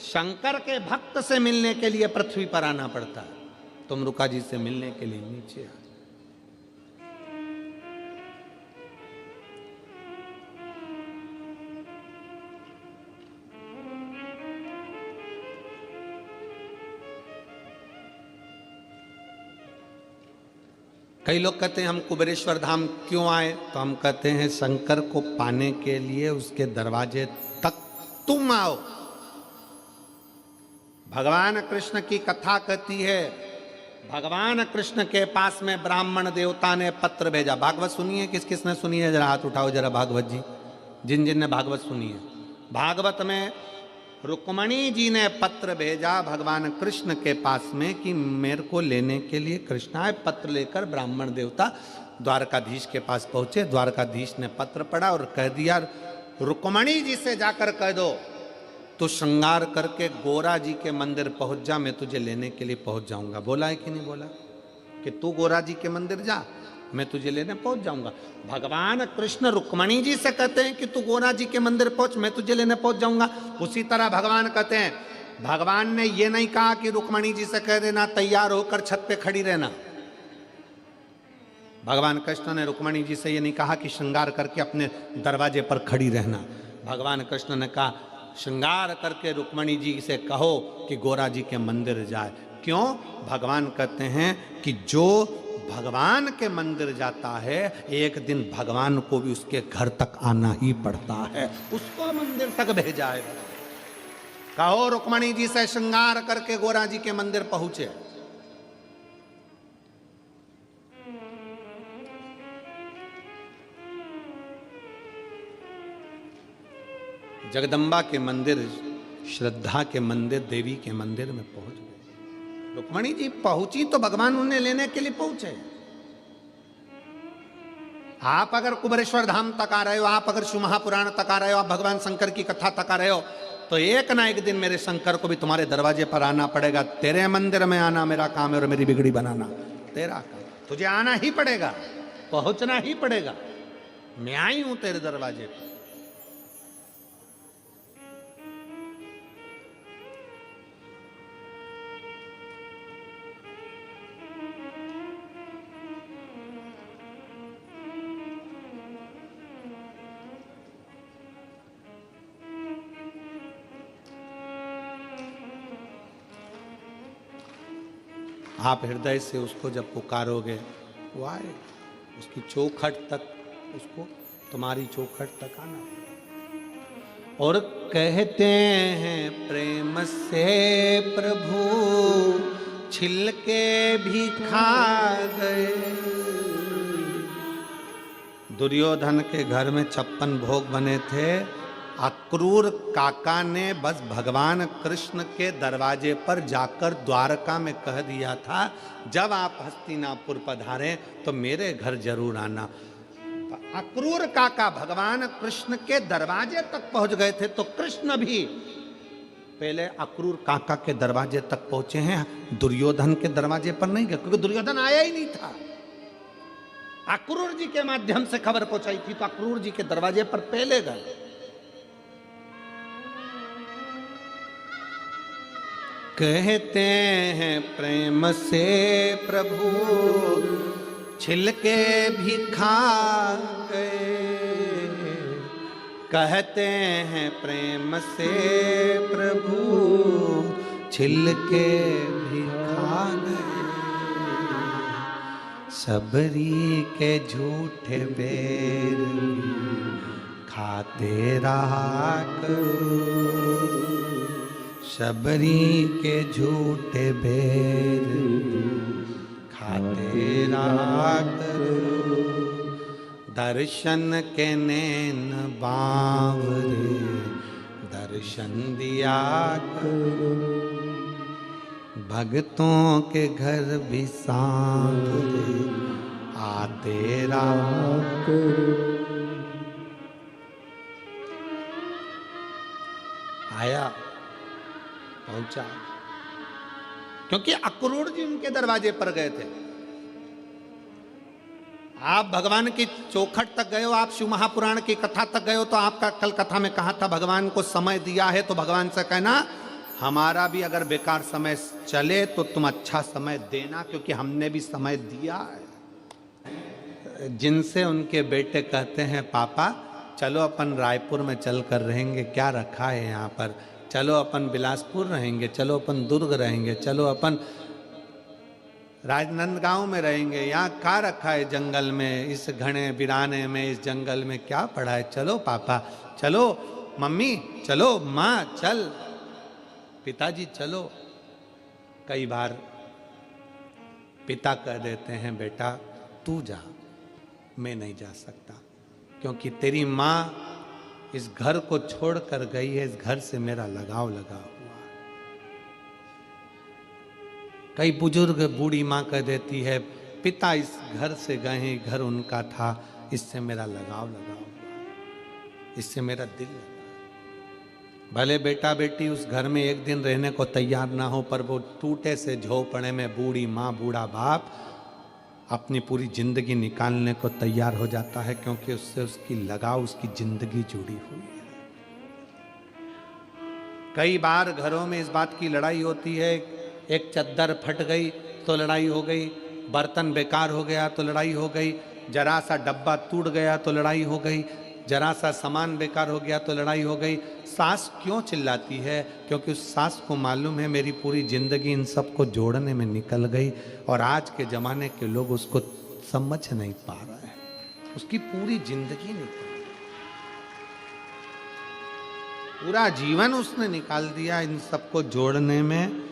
शंकर के भक्त से मिलने के लिए पृथ्वी पर आना पड़ता है, तुमरुका जी से मिलने के लिए नीचे आ। कई लोग कहते हैं हम कुबेरेश्वर धाम क्यों आए, तो हम कहते हैं शंकर को पाने के लिए उसके दरवाजे तक तुम आओ। भगवान कृष्ण की कथा कहती है, भगवान कृष्ण के पास में ब्राह्मण देवता ने पत्र भेजा। भागवत सुनिए, किस किस ने सुनी है, जरा हाथ उठाओ जरा भागवत जी, जिन जिन ने भागवत सुनी है। भागवत में रुक्मणी जी ने पत्र भेजा भगवान कृष्ण के पास में कि मेरे को लेने के लिए कृष्ण आए। पत्र लेकर ब्राह्मण देवता द्वारकाधीश के पास पहुंचे। द्वारकाधीश ने पत्र पढ़ा और कह दिया, रुक्मणी जी से जाकर कह दो तू श्रृंगार करके गोरा जी के मंदिर पहुंच जा, मैं तुझे लेने के लिए पहुंच जाऊंगा। बोला है कि नहीं बोला कि तू गोरा जी के मंदिर जा, मैं तुझे लेने पहुंच जाऊंगा। भगवान कृष्ण रुक्मणी जी से कहते हैं कि तू गोरा जी के मंदिर पहुंच, मैं तुझे लेने पहुंच जाऊंगा। उसी तरह भगवान कहते हैं, भगवान ने ये नहीं कहा कि रुक्मणी जी से कह देना तैयार होकर छत पे खड़ी रहना। भगवान कृष्ण ने रुक्मणी जी से ये नहीं कहा कि श्रृंगार करके अपने दरवाजे पर खड़ी रहना। भगवान कृष्ण ने कहा श्रृंगार करके रुक्मणी जी से कहो कि गोरा जी के मंदिर जाए। क्यों? भगवान कहते हैं कि जो भगवान के मंदिर जाता है, एक दिन भगवान को भी उसके घर तक आना ही पड़ता है, उसको मंदिर तक भेजा है। कहो रुक्मणी जी से श्रृंगार करके गोरा जी के मंदिर पहुंचे। जगदम्बा के मंदिर, श्रद्धा के मंदिर, देवी के मंदिर में पहुंच गए। रुक्मणी जी पहुंची तो भगवान उन्हें लेने के लिए पहुंचे। आप अगर कुबेरेश्वर धाम तक आ रहे हो, आप अगर शिव महापुराण तक आ रहे हो, आप भगवान शंकर की कथा तक आ रहे हो, तो एक ना एक दिन मेरे शंकर को भी तुम्हारे दरवाजे पर आना पड़ेगा। तेरे मंदिर में आना मेरा काम है और मेरी बिगड़ी बनाना तेरा काम। तुझे आना ही पड़ेगा, पहुंचना ही पड़ेगा। मैं आई हूं तेरे दरवाजे पर। आप हृदय से उसको जब पुकारोगे वो आए, उसकी चौखट तक, उसको तुम्हारी चौखट तक आना। और कहते हैं प्रेम से प्रभु छिलके भी खा गए। दुर्योधन के घर में 56 भोग बने थे। अक्रूर काका ने बस भगवान कृष्ण के दरवाजे पर जाकर द्वारका में कह दिया था, जब आप हस्तिनापुर पधारें तो मेरे घर जरूर आना। अक्रूर काका भगवान कृष्ण के दरवाजे तक पहुंच गए थे, तो कृष्ण भी पहले अक्रूर काका के दरवाजे तक पहुंचे हैं, दुर्योधन के दरवाजे पर नहीं गए, क्योंकि दुर्योधन आया ही नहीं था। अक्रूर जी के माध्यम से खबर पहुंचाई थी, तो अक्रूर जी के दरवाजे पर पहले गए। कहते हैं प्रेम से प्रभु छिलके भी खा गए। कहते हैं प्रेम से प्रभु छिलके भी खा गए। सबरी के झूठे बेर खाते रहा करो, सबरी के झूठे बेर खाते रहा करो, दर्शन के नैन बावरे दर्शन दिया करो, भक्तों के घर भी सांवरे आते रहा करो। आया, पहुंचा, क्योंकि अक्रूर जी उनके दरवाजे पर गए थे। आप भगवान की चौखट तक गए हो, आप शिव महापुराण की कथा तक गए हो, तो आपका कल कथा में कहा था भगवान को समय दिया है तो भगवान से कहना हमारा भी अगर बेकार समय चले तो तुम अच्छा समय देना, क्योंकि हमने भी समय दिया है। जिनसे उनके बेटे कहते हैं पापा चलो अपन रायपुर में चल कर रहेंगे, क्या रखा है यहाँ पर, चलो अपन बिलासपुर रहेंगे, चलो अपन दुर्ग रहेंगे, चलो अपन राजनांदगांव में रहेंगे, यहाँ क्या रखा है जंगल में, इस घने वीराने में, इस जंगल में क्या पड़ा है, चलो पापा, चलो मम्मी, चलो माँ, चल पिताजी चलो। कई बार पिता कह देते हैं बेटा तू जा, मैं नहीं जा सकता, क्योंकि तेरी माँ इस घर को छोड़कर गई है, इस घर से मेरा लगाव लगा हुआ है। कई बुजुर्ग बूढ़ी माँ कह देती है पिता इस घर से गए हैं, घर उनका था, इससे मेरा लगाव लगा हुआ है, इससे मेरा दिल लगा। भले बेटा बेटी उस घर में एक दिन रहने को तैयार ना हो, पर वो टूटे से झोपड़े में बूढ़ी माँ बूढ़ा बाप अपनी पूरी जिंदगी निकालने को तैयार हो जाता है, क्योंकि उससे उसकी लगाव, उसकी जिंदगी जुड़ी हुई है। कई बार घरों में इस बात की लड़ाई होती है, एक चद्दर फट गई तो लड़ाई हो गई, बर्तन बेकार हो गया तो लड़ाई हो गई, जरा सा डब्बा टूट गया तो लड़ाई हो गई, जरा सा सामान बेकार हो गया तो लड़ाई हो गई। सास क्यों चिल्लाती है? क्योंकि उस सास को मालूम है मेरी पूरी जिंदगी इन सबको जोड़ने में निकल गई, और आज के जमाने के लोग उसको समझ नहीं पा रहे हैं, उसकी पूरी जिंदगी निकल गई, पूरा जीवन उसने निकाल दिया इन सबको जोड़ने में।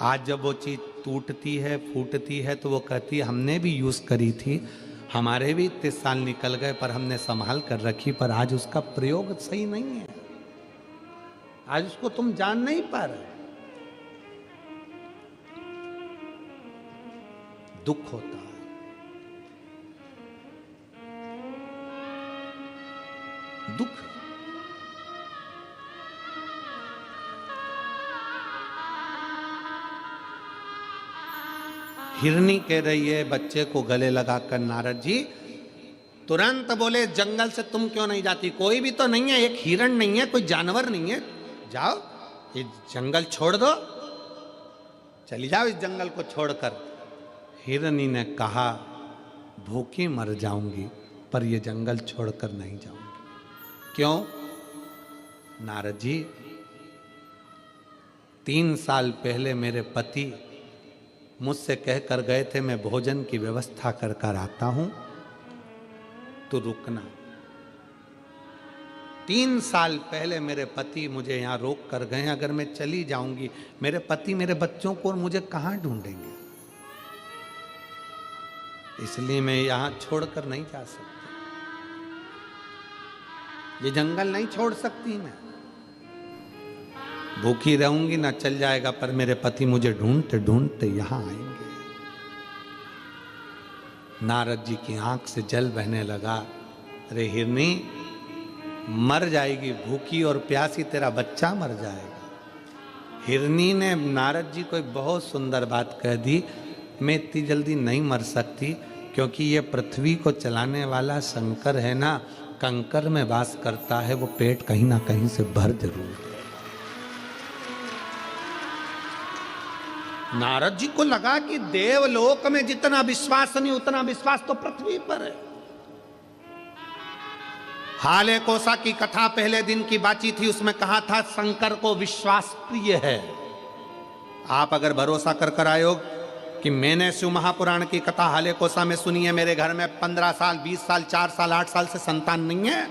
आज जब वो चीज टूटती है, फूटती है, तो वो कहती है हमने भी यूज करी थी, हमारे भी इतने साल निकल गए, पर हमने संभाल कर रखी, पर आज उसका प्रयोग सही नहीं है, आज उसको तुम जान नहीं पा रहे। दुख होता है, दुख। हिरनी कह रही है बच्चे को गले लगाकर नारद जी, तुरंत बोले जंगल से तुम क्यों नहीं जाती, कोई भी तो नहीं है, एक हिरण नहीं है, कोई जानवर नहीं है, जाओ ये जंगल छोड़ दो, चली जाओ इस जंगल को छोड़कर। हिरनी ने कहा भूखी मर जाऊंगी पर ये जंगल छोड़कर नहीं जाऊंगी। क्यों? नारद जी 3 साल पहले मेरे पति मुझसे कहकर गए थे मैं भोजन की व्यवस्था कर कर आता हूं, तो रुकना। 3 साल पहले मेरे पति मुझे यहाँ रोक कर गए, अगर मैं चली जाऊंगी मेरे पति मेरे बच्चों को और मुझे कहाँ ढूंढेंगे, इसलिए मैं यहाँ छोड़कर नहीं जा सकती, ये जंगल नहीं छोड़ सकती, मैं भूखी रहूंगी ना चल जाएगा, पर मेरे पति मुझे ढूंढते ढूंढते यहां आएंगे। नारद जी की आंख से जल बहने लगा, अरे हिरनी मर जाएगी भूखी और प्यासी, तेरा बच्चा मर जाएगा। हिरनी ने नारद जी को एक बहुत सुंदर बात कह दी, मैं इतनी जल्दी नहीं मर सकती, क्योंकि ये पृथ्वी को चलाने वाला शंकर है ना, कंकर में वास करता है, वो पेट कहीं ना कहीं से भर जरूर है। नारद जी को लगा कि देवलोक में जितना विश्वास नहीं उतना विश्वास तो पृथ्वी पर है। हाले कोसा की कथा पहले दिन की बाची थी, उसमें कहा था शंकर को विश्वास प्रिय है। आप अगर भरोसा कर कर आए हो कि मैंने शिव महापुराण की कथा हाले कोसा में सुनी है, मेरे घर में 15 साल 20 साल 4 साल 8 साल से संतान नहीं है।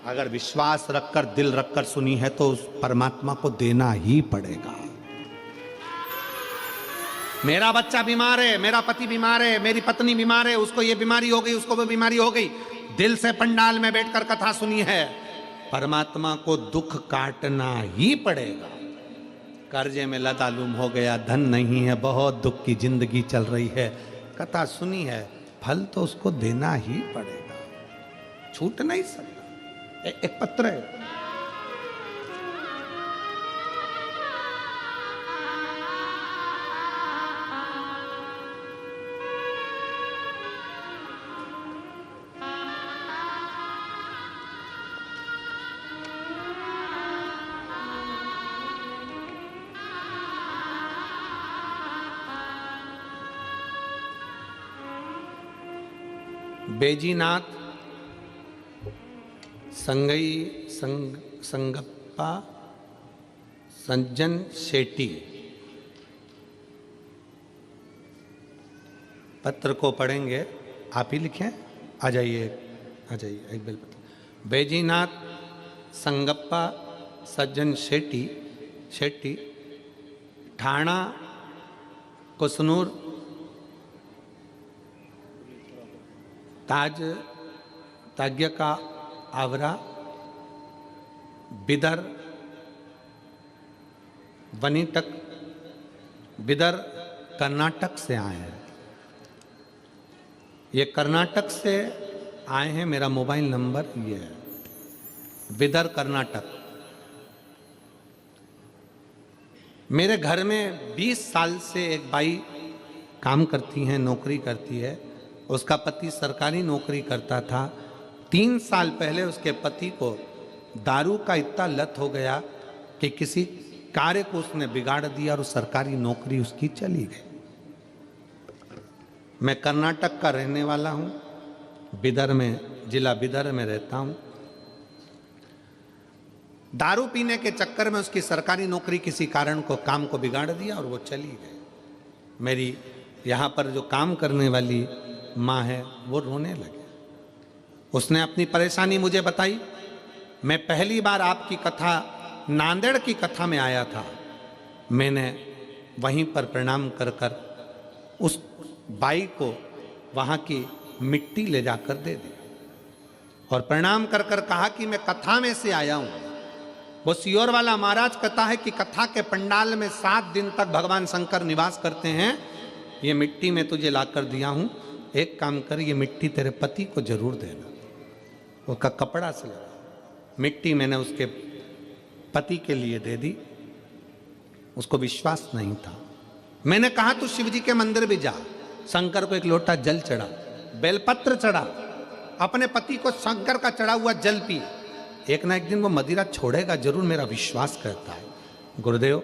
अगर विश्वास रखकर दिल रखकर सुनी है तो उस परमात्मा को देना ही पड़ेगा। मेरा बच्चा बीमार है, मेरा पति बीमार है, मेरी पत्नी बीमार है, उसको ये बीमारी हो गई, उसको वो बीमारी हो गई, दिल से पंडाल में बैठकर कथा सुनी है, परमात्मा को दुख काटना ही पड़ेगा। कर्जे में लदालूम हो गया, धन नहीं है, बहुत दुख की जिंदगी चल रही है, कथा सुनी है, फल तो उसको देना ही पड़ेगा, छूट नहीं सकता। एक पत्र है, बेजीनाथ संगप्पा सज्जन शेट्टी। पत्र को पढ़ेंगे, आप ही लिखें। आ जाइए एक बिल पत्र। बेजीनाथ संगप्पा सज्जन शेट्टी ठाणा कुसनूर ताग्य का आवरा बिदर वनीटक बिदर कर्नाटक से आए हैं। ये कर्नाटक से आए हैं, मेरा मोबाइल नंबर ये है, बिदर कर्नाटक। मेरे घर में 20 साल से एक बाई काम करती हैं, नौकरी करती है, उसका पति सरकारी नौकरी करता था। 3 साल पहले उसके पति को दारू का इतना लत हो गया कि किसी कार्य को उसने बिगाड़ दिया और सरकारी नौकरी उसकी चली गई। मैं कर्नाटक का रहने वाला हूं, बिदर में, जिला बिदर में रहता हूं। दारू पीने के चक्कर में उसकी सरकारी नौकरी किसी कारण को काम को बिगाड़ दिया और वो चली गई। मेरी यहां पर जो काम करने वाली माँ है वो रोने लगे। उसने अपनी परेशानी मुझे बताई। मैं पहली बार आपकी कथा, नांदेड़ की कथा में आया था, मैंने वहीं पर प्रणाम कर कर उस बाई को वहाँ की मिट्टी ले जाकर दे दी और प्रणाम कर कर कहा कि मैं कथा में से आया हूँ। वो सियोर वाला महाराज कहता है कि कथा के पंडाल में 7 दिन तक भगवान शंकर निवास करते हैं। ये मिट्टी मैं तुझे लाकर दिया हूँ, एक काम कर, ये मिट्टी तेरे पति को जरूर देना। उसका कपड़ा से लगा, मिट्टी मैंने उसके पति के लिए दे दी। उसको विश्वास नहीं था। मैंने कहा तू शिव जी के मंदिर भी जा, शंकर को एक लोटा जल चढ़ा, बेलपत्र चढ़ा, अपने पति को शंकर का चढ़ा हुआ जल पी, एक ना एक दिन वो मदिरा छोड़ेगा जरूर, मेरा विश्वास करता है। गुरुदेव,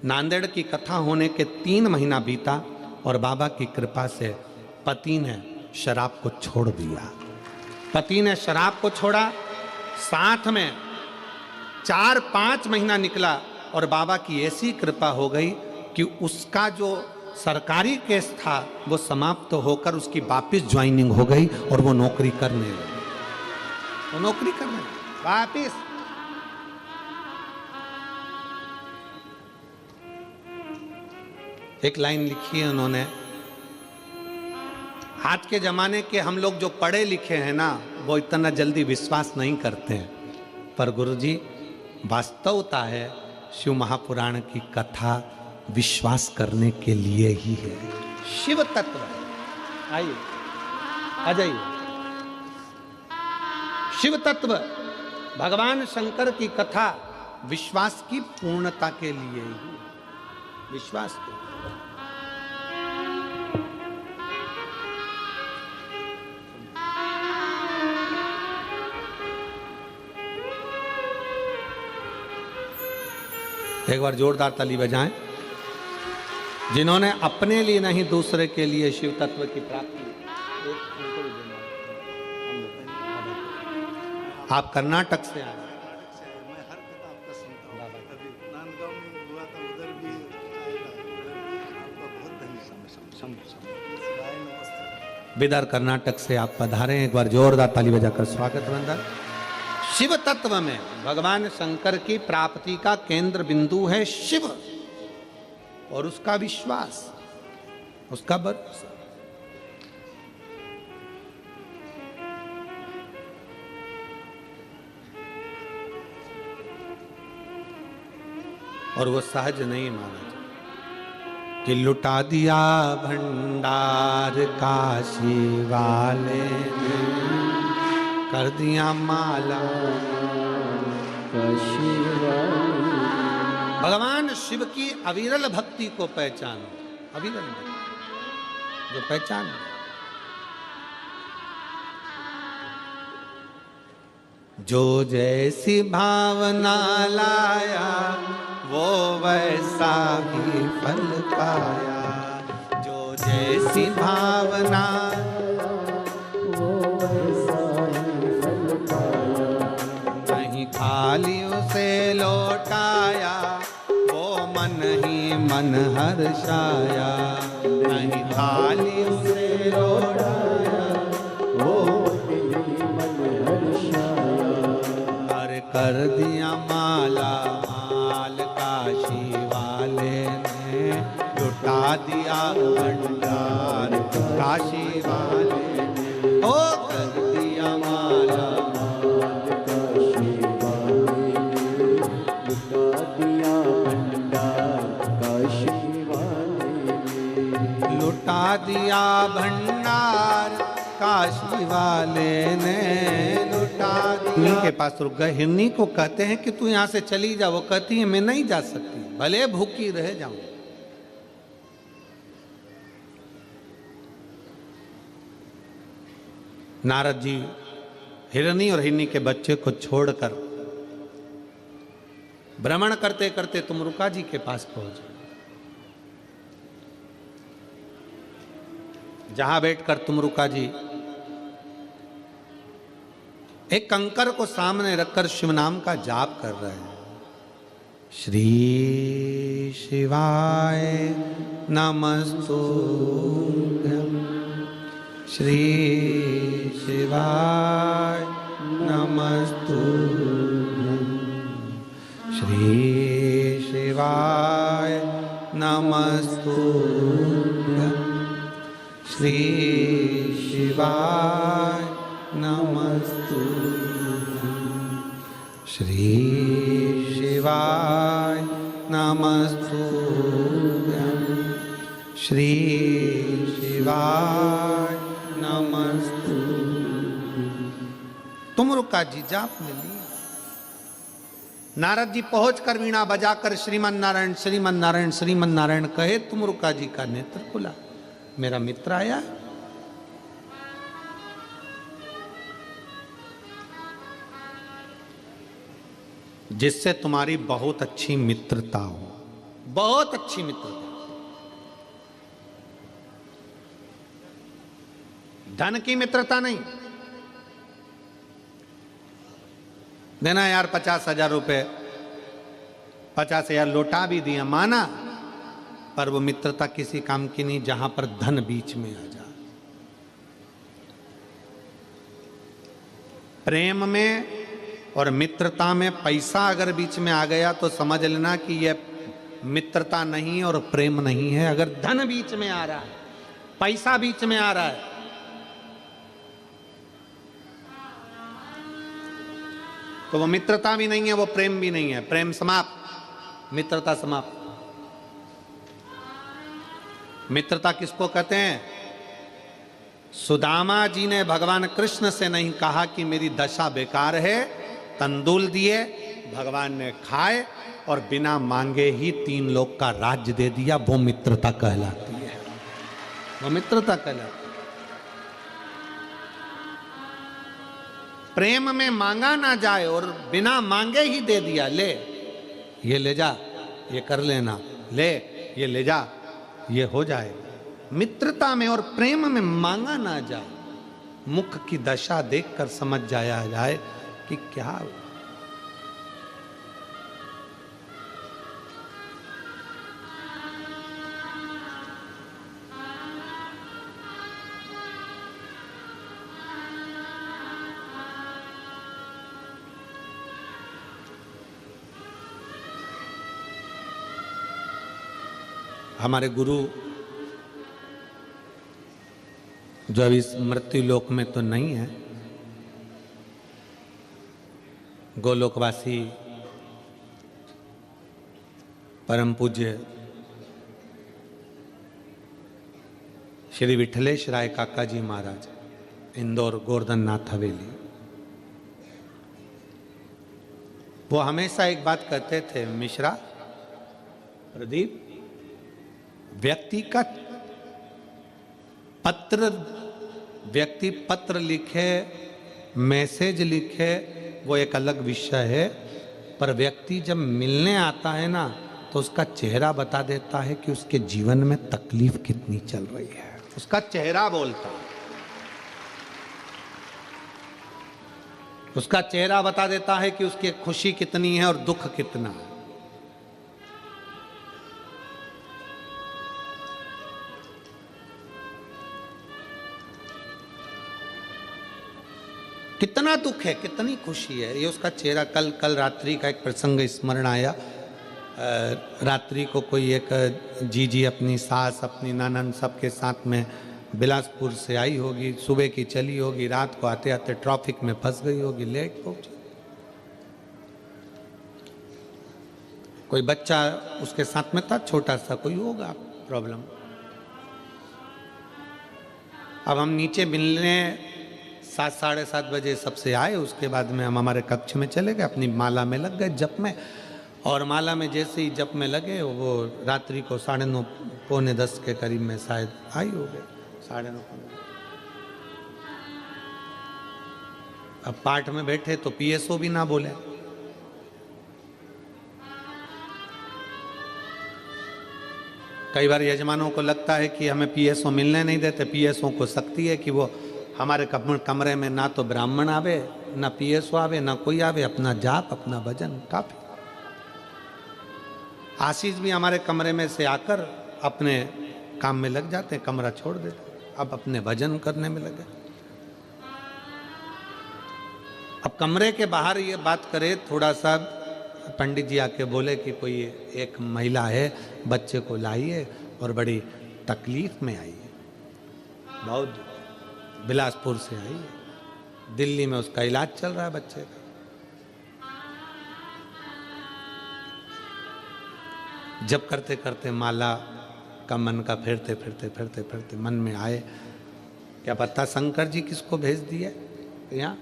नांदेड़ की कथा होने के 3 महीना बीता और बाबा की कृपा से पति ने शराब को छोड़ दिया। पति ने शराब को छोड़ा, साथ में 4-5 महीना निकला और बाबा की ऐसी कृपा हो गई कि उसका जो सरकारी केस था वो समाप्त होकर उसकी वापिस ज्वाइनिंग हो गई और वो नौकरी करने लगी। वो नौकरी करने वापिस। एक लाइन लिखी है उन्होंने, आज के जमाने के हम लोग जो पढ़े लिखे हैं ना, वो इतना जल्दी विश्वास नहीं करते हैं, पर गुरुजी वास्तवता है शिव महापुराण की कथा विश्वास करने के लिए ही है। शिव तत्व है। आइए, आ जाइए। शिव तत्व, भगवान शंकर की कथा विश्वास की पूर्णता के लिए ही, विश्वास के। एक बार जोरदार ताली बजाएं जिन्होंने अपने लिए नहीं दूसरे के लिए शिव तत्व की प्राप्ति। आप कर्नाटक से आए। मैं हर कथा आपका सुनता हूँ। कभी नांदगांव में हुआ था, उधर भी आया था, आपका बहुत धन्यवाद। बिदर कर्नाटक से आप पधारे हैं। एक बार जोरदार ताली बजाकर स्वागत वंदन। शिव तत्व में भगवान शंकर की प्राप्ति का केंद्र बिंदु है शिव, और उसका विश्वास, उसका भरोसा। और वो सहज नहीं माना जाता कि लुटा दिया भंडार काशी वाले ने, कर दिया माला काशी वाले। भगवान शिव की अविरल भक्ति को पहचानो, अविरल भक्ति जो पहचान। जो जैसी भावना लाया वो वैसा ही फल पाया। जो जैसी भावना वो वैसा ही फल पाया। नहीं खाली उसे लौटाया वो मन ही मन हर्षाया। नहीं खाली उसे लौटाया वो मन ही मन हर्षाया। हर कर दिया माला काशी वाले ने, लुटा दिया भंडार काशी वाले ने। ओ कर दिया माला काशी वाले ने, लुटा दिया भंडार काशी वाले ने। लुटा दिया भंडार काशी वाले ने, लुटा दिया। हिरनी के पास रुक गए। हिरनी को कहते हैं कि तू यहां से चली जा। वो कहती है मैं नहीं जा सकती, भले भूखी रह जाऊं। नारद जी हिरनी और हिरनी के बच्चे को छोड़कर भ्रमण करते करते तुमरुका जी के पास पहुंचे, जहां बैठकर तुमरुका जी एक कंकर को सामने रखकर शिव नाम का जाप कर रहे हैं। श्री शिवाय नमस्तुभ्यं, श्री शिवाय नमस्तुभ्यं, श्री शिवाय नमस्तुभ्यं, श्री शिवाय नमस्तुभ्यं, श्री शिवाय नमस्तुभ्यं, श्री शिवाय नमस्तुभ्यं। तुमरुका जी जाप में ली। नारद जी पहुंचकर वीणा बजाकर श्रीमन नारायण श्रीमन नारायण श्रीमन नारायण कहे। तुमरुका जी का नेत्र खुला, मेरा मित्र आया। जिससे तुम्हारी बहुत अच्छी मित्रता हो, बहुत अच्छी मित्रता। धन की मित्रता नहीं। देना यार 50,000 रुपए, 50,000 लौटा भी दिया, माना, पर वो मित्रता किसी काम की नहीं जहां पर धन बीच में आ जाए। प्रेम में और मित्रता में पैसा अगर बीच में आ गया तो समझ लेना कि यह मित्रता नहीं और प्रेम नहीं है। अगर धन बीच में आ रहा है, पैसा बीच में आ रहा है, तो वो मित्रता भी नहीं है, वो प्रेम भी नहीं है। प्रेम समाप्त, मित्रता समाप्त। मित्रता किसको कहते हैं? सुदामा जी ने भगवान कृष्ण से नहीं कहा कि मेरी दशा बेकार है, तंदूल दिए, भगवान ने खाए और बिना मांगे ही 3 लोक का राज्य दे दिया। वो मित्रता कहलाती है, वो मित्रता कहलाती है। प्रेम में मांगा ना जाए और बिना मांगे ही दे दिया, ले ये ले जा, ये कर लेना, ले ये ले जा, ये हो जाए। मित्रता में और प्रेम में मांगा ना जाए, मुख की दशा देखकर समझ जाया जाए कि क्या। हमारे गुरु जो अभी इस मृत्यु लोक में तो नहीं है, गोलोकवासी परम पूज्य श्री विठलेश राय काका जी महाराज, इंदौर गोवर्धन नाथ हवेली, वो हमेशा एक बात कहते थे, मिश्रा प्रदीप, व्यक्ति पत्र लिखे, मैसेज लिखे, वो एक अलग विषय है, पर व्यक्ति जब मिलने आता है ना तो उसका चेहरा बता देता है कि उसके जीवन में तकलीफ कितनी चल रही है। उसका चेहरा बोलता है, उसका चेहरा बता देता है कि उसकी खुशी कितनी है और दुख कितना है। कितना दुख है, कितनी खुशी है, ये उसका चेहरा। कल रात्रि का एक प्रसंग स्मरण आया। रात्रि को कोई एक जीजी अपनी सास, अपनी ननद, सबके साथ में बिलासपुर से आई होगी, सुबह की चली होगी, रात को आते आते ट्रैफिक में फंस गई होगी, लेट पहुंची। कोई बच्चा उसके साथ में था, छोटा सा, कोई होगा प्रॉब्लम। अब हम नीचे मिलने 7 साढ़े 7 बजे सबसे आए, उसके बाद में हम हमारे कक्ष में चले गए, अपनी माला में लग गए जप में। और माला में जैसे ही जप में लगे, वो रात्रि को 9:30 पौने 10 के करीब में शायद आई हो गए, 9:30। अब पाठ में बैठे तो पीएसओ भी ना बोले। कई बार यजमानों को लगता है कि हमें पीएसओ मिलने नहीं देते। पीएसओ को शक्ति है कि वो हमारे कमरे में ना तो ब्राह्मण आवे, ना पीएसओ आवे, ना कोई आवे, अपना जाप, अपना भजन काफी। आशीष भी हमारे कमरे में से आकर अपने काम में लग जाते, कमरा छोड़ देते, अब अपने भजन करने में लगे। अब कमरे के बाहर ये बात करे, थोड़ा सा पंडित जी आके बोले कि कोई एक महिला है, बच्चे को लाइए और बड़ी तकलीफ में आई है, बहुत बिलासपुर से आई है, दिल्ली में उसका इलाज चल रहा है बच्चे का। जब करते करते माला का मन का फिरते मन में आए, क्या पता शंकर जी किसको भेज दिए यहाँ।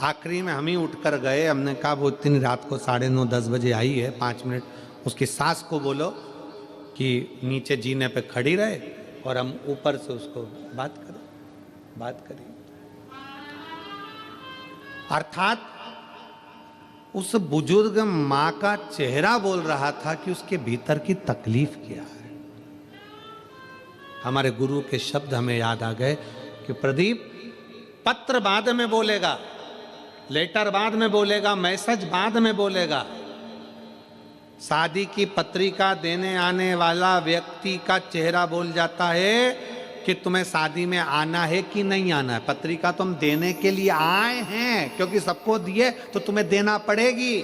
आखिरी में हम ही उठकर गए, हमने कहा वो इतनी रात को 9:30 10 बजे आई है, 5 मिनट उसकी सास को बोलो कि नीचे जीने पे खड़ी रहे और हम ऊपर से उसको बात करें। अर्थात उस बुजुर्ग माँ का चेहरा बोल रहा था कि उसके भीतर की तकलीफ क्या है। हमारे गुरु के शब्द हमें याद आ गए कि प्रदीप, पत्र बाद में बोलेगा, लेटर बाद में बोलेगा, मैसेज बाद में बोलेगा। शादी की पत्रिका देने आने वाला व्यक्ति का चेहरा बोल जाता है कि तुम्हें शादी में आना है कि नहीं आना है। पत्रिका तुम देने के लिए आए हैं, क्योंकि सबको दिए तो तुम्हें देना पड़ेगी।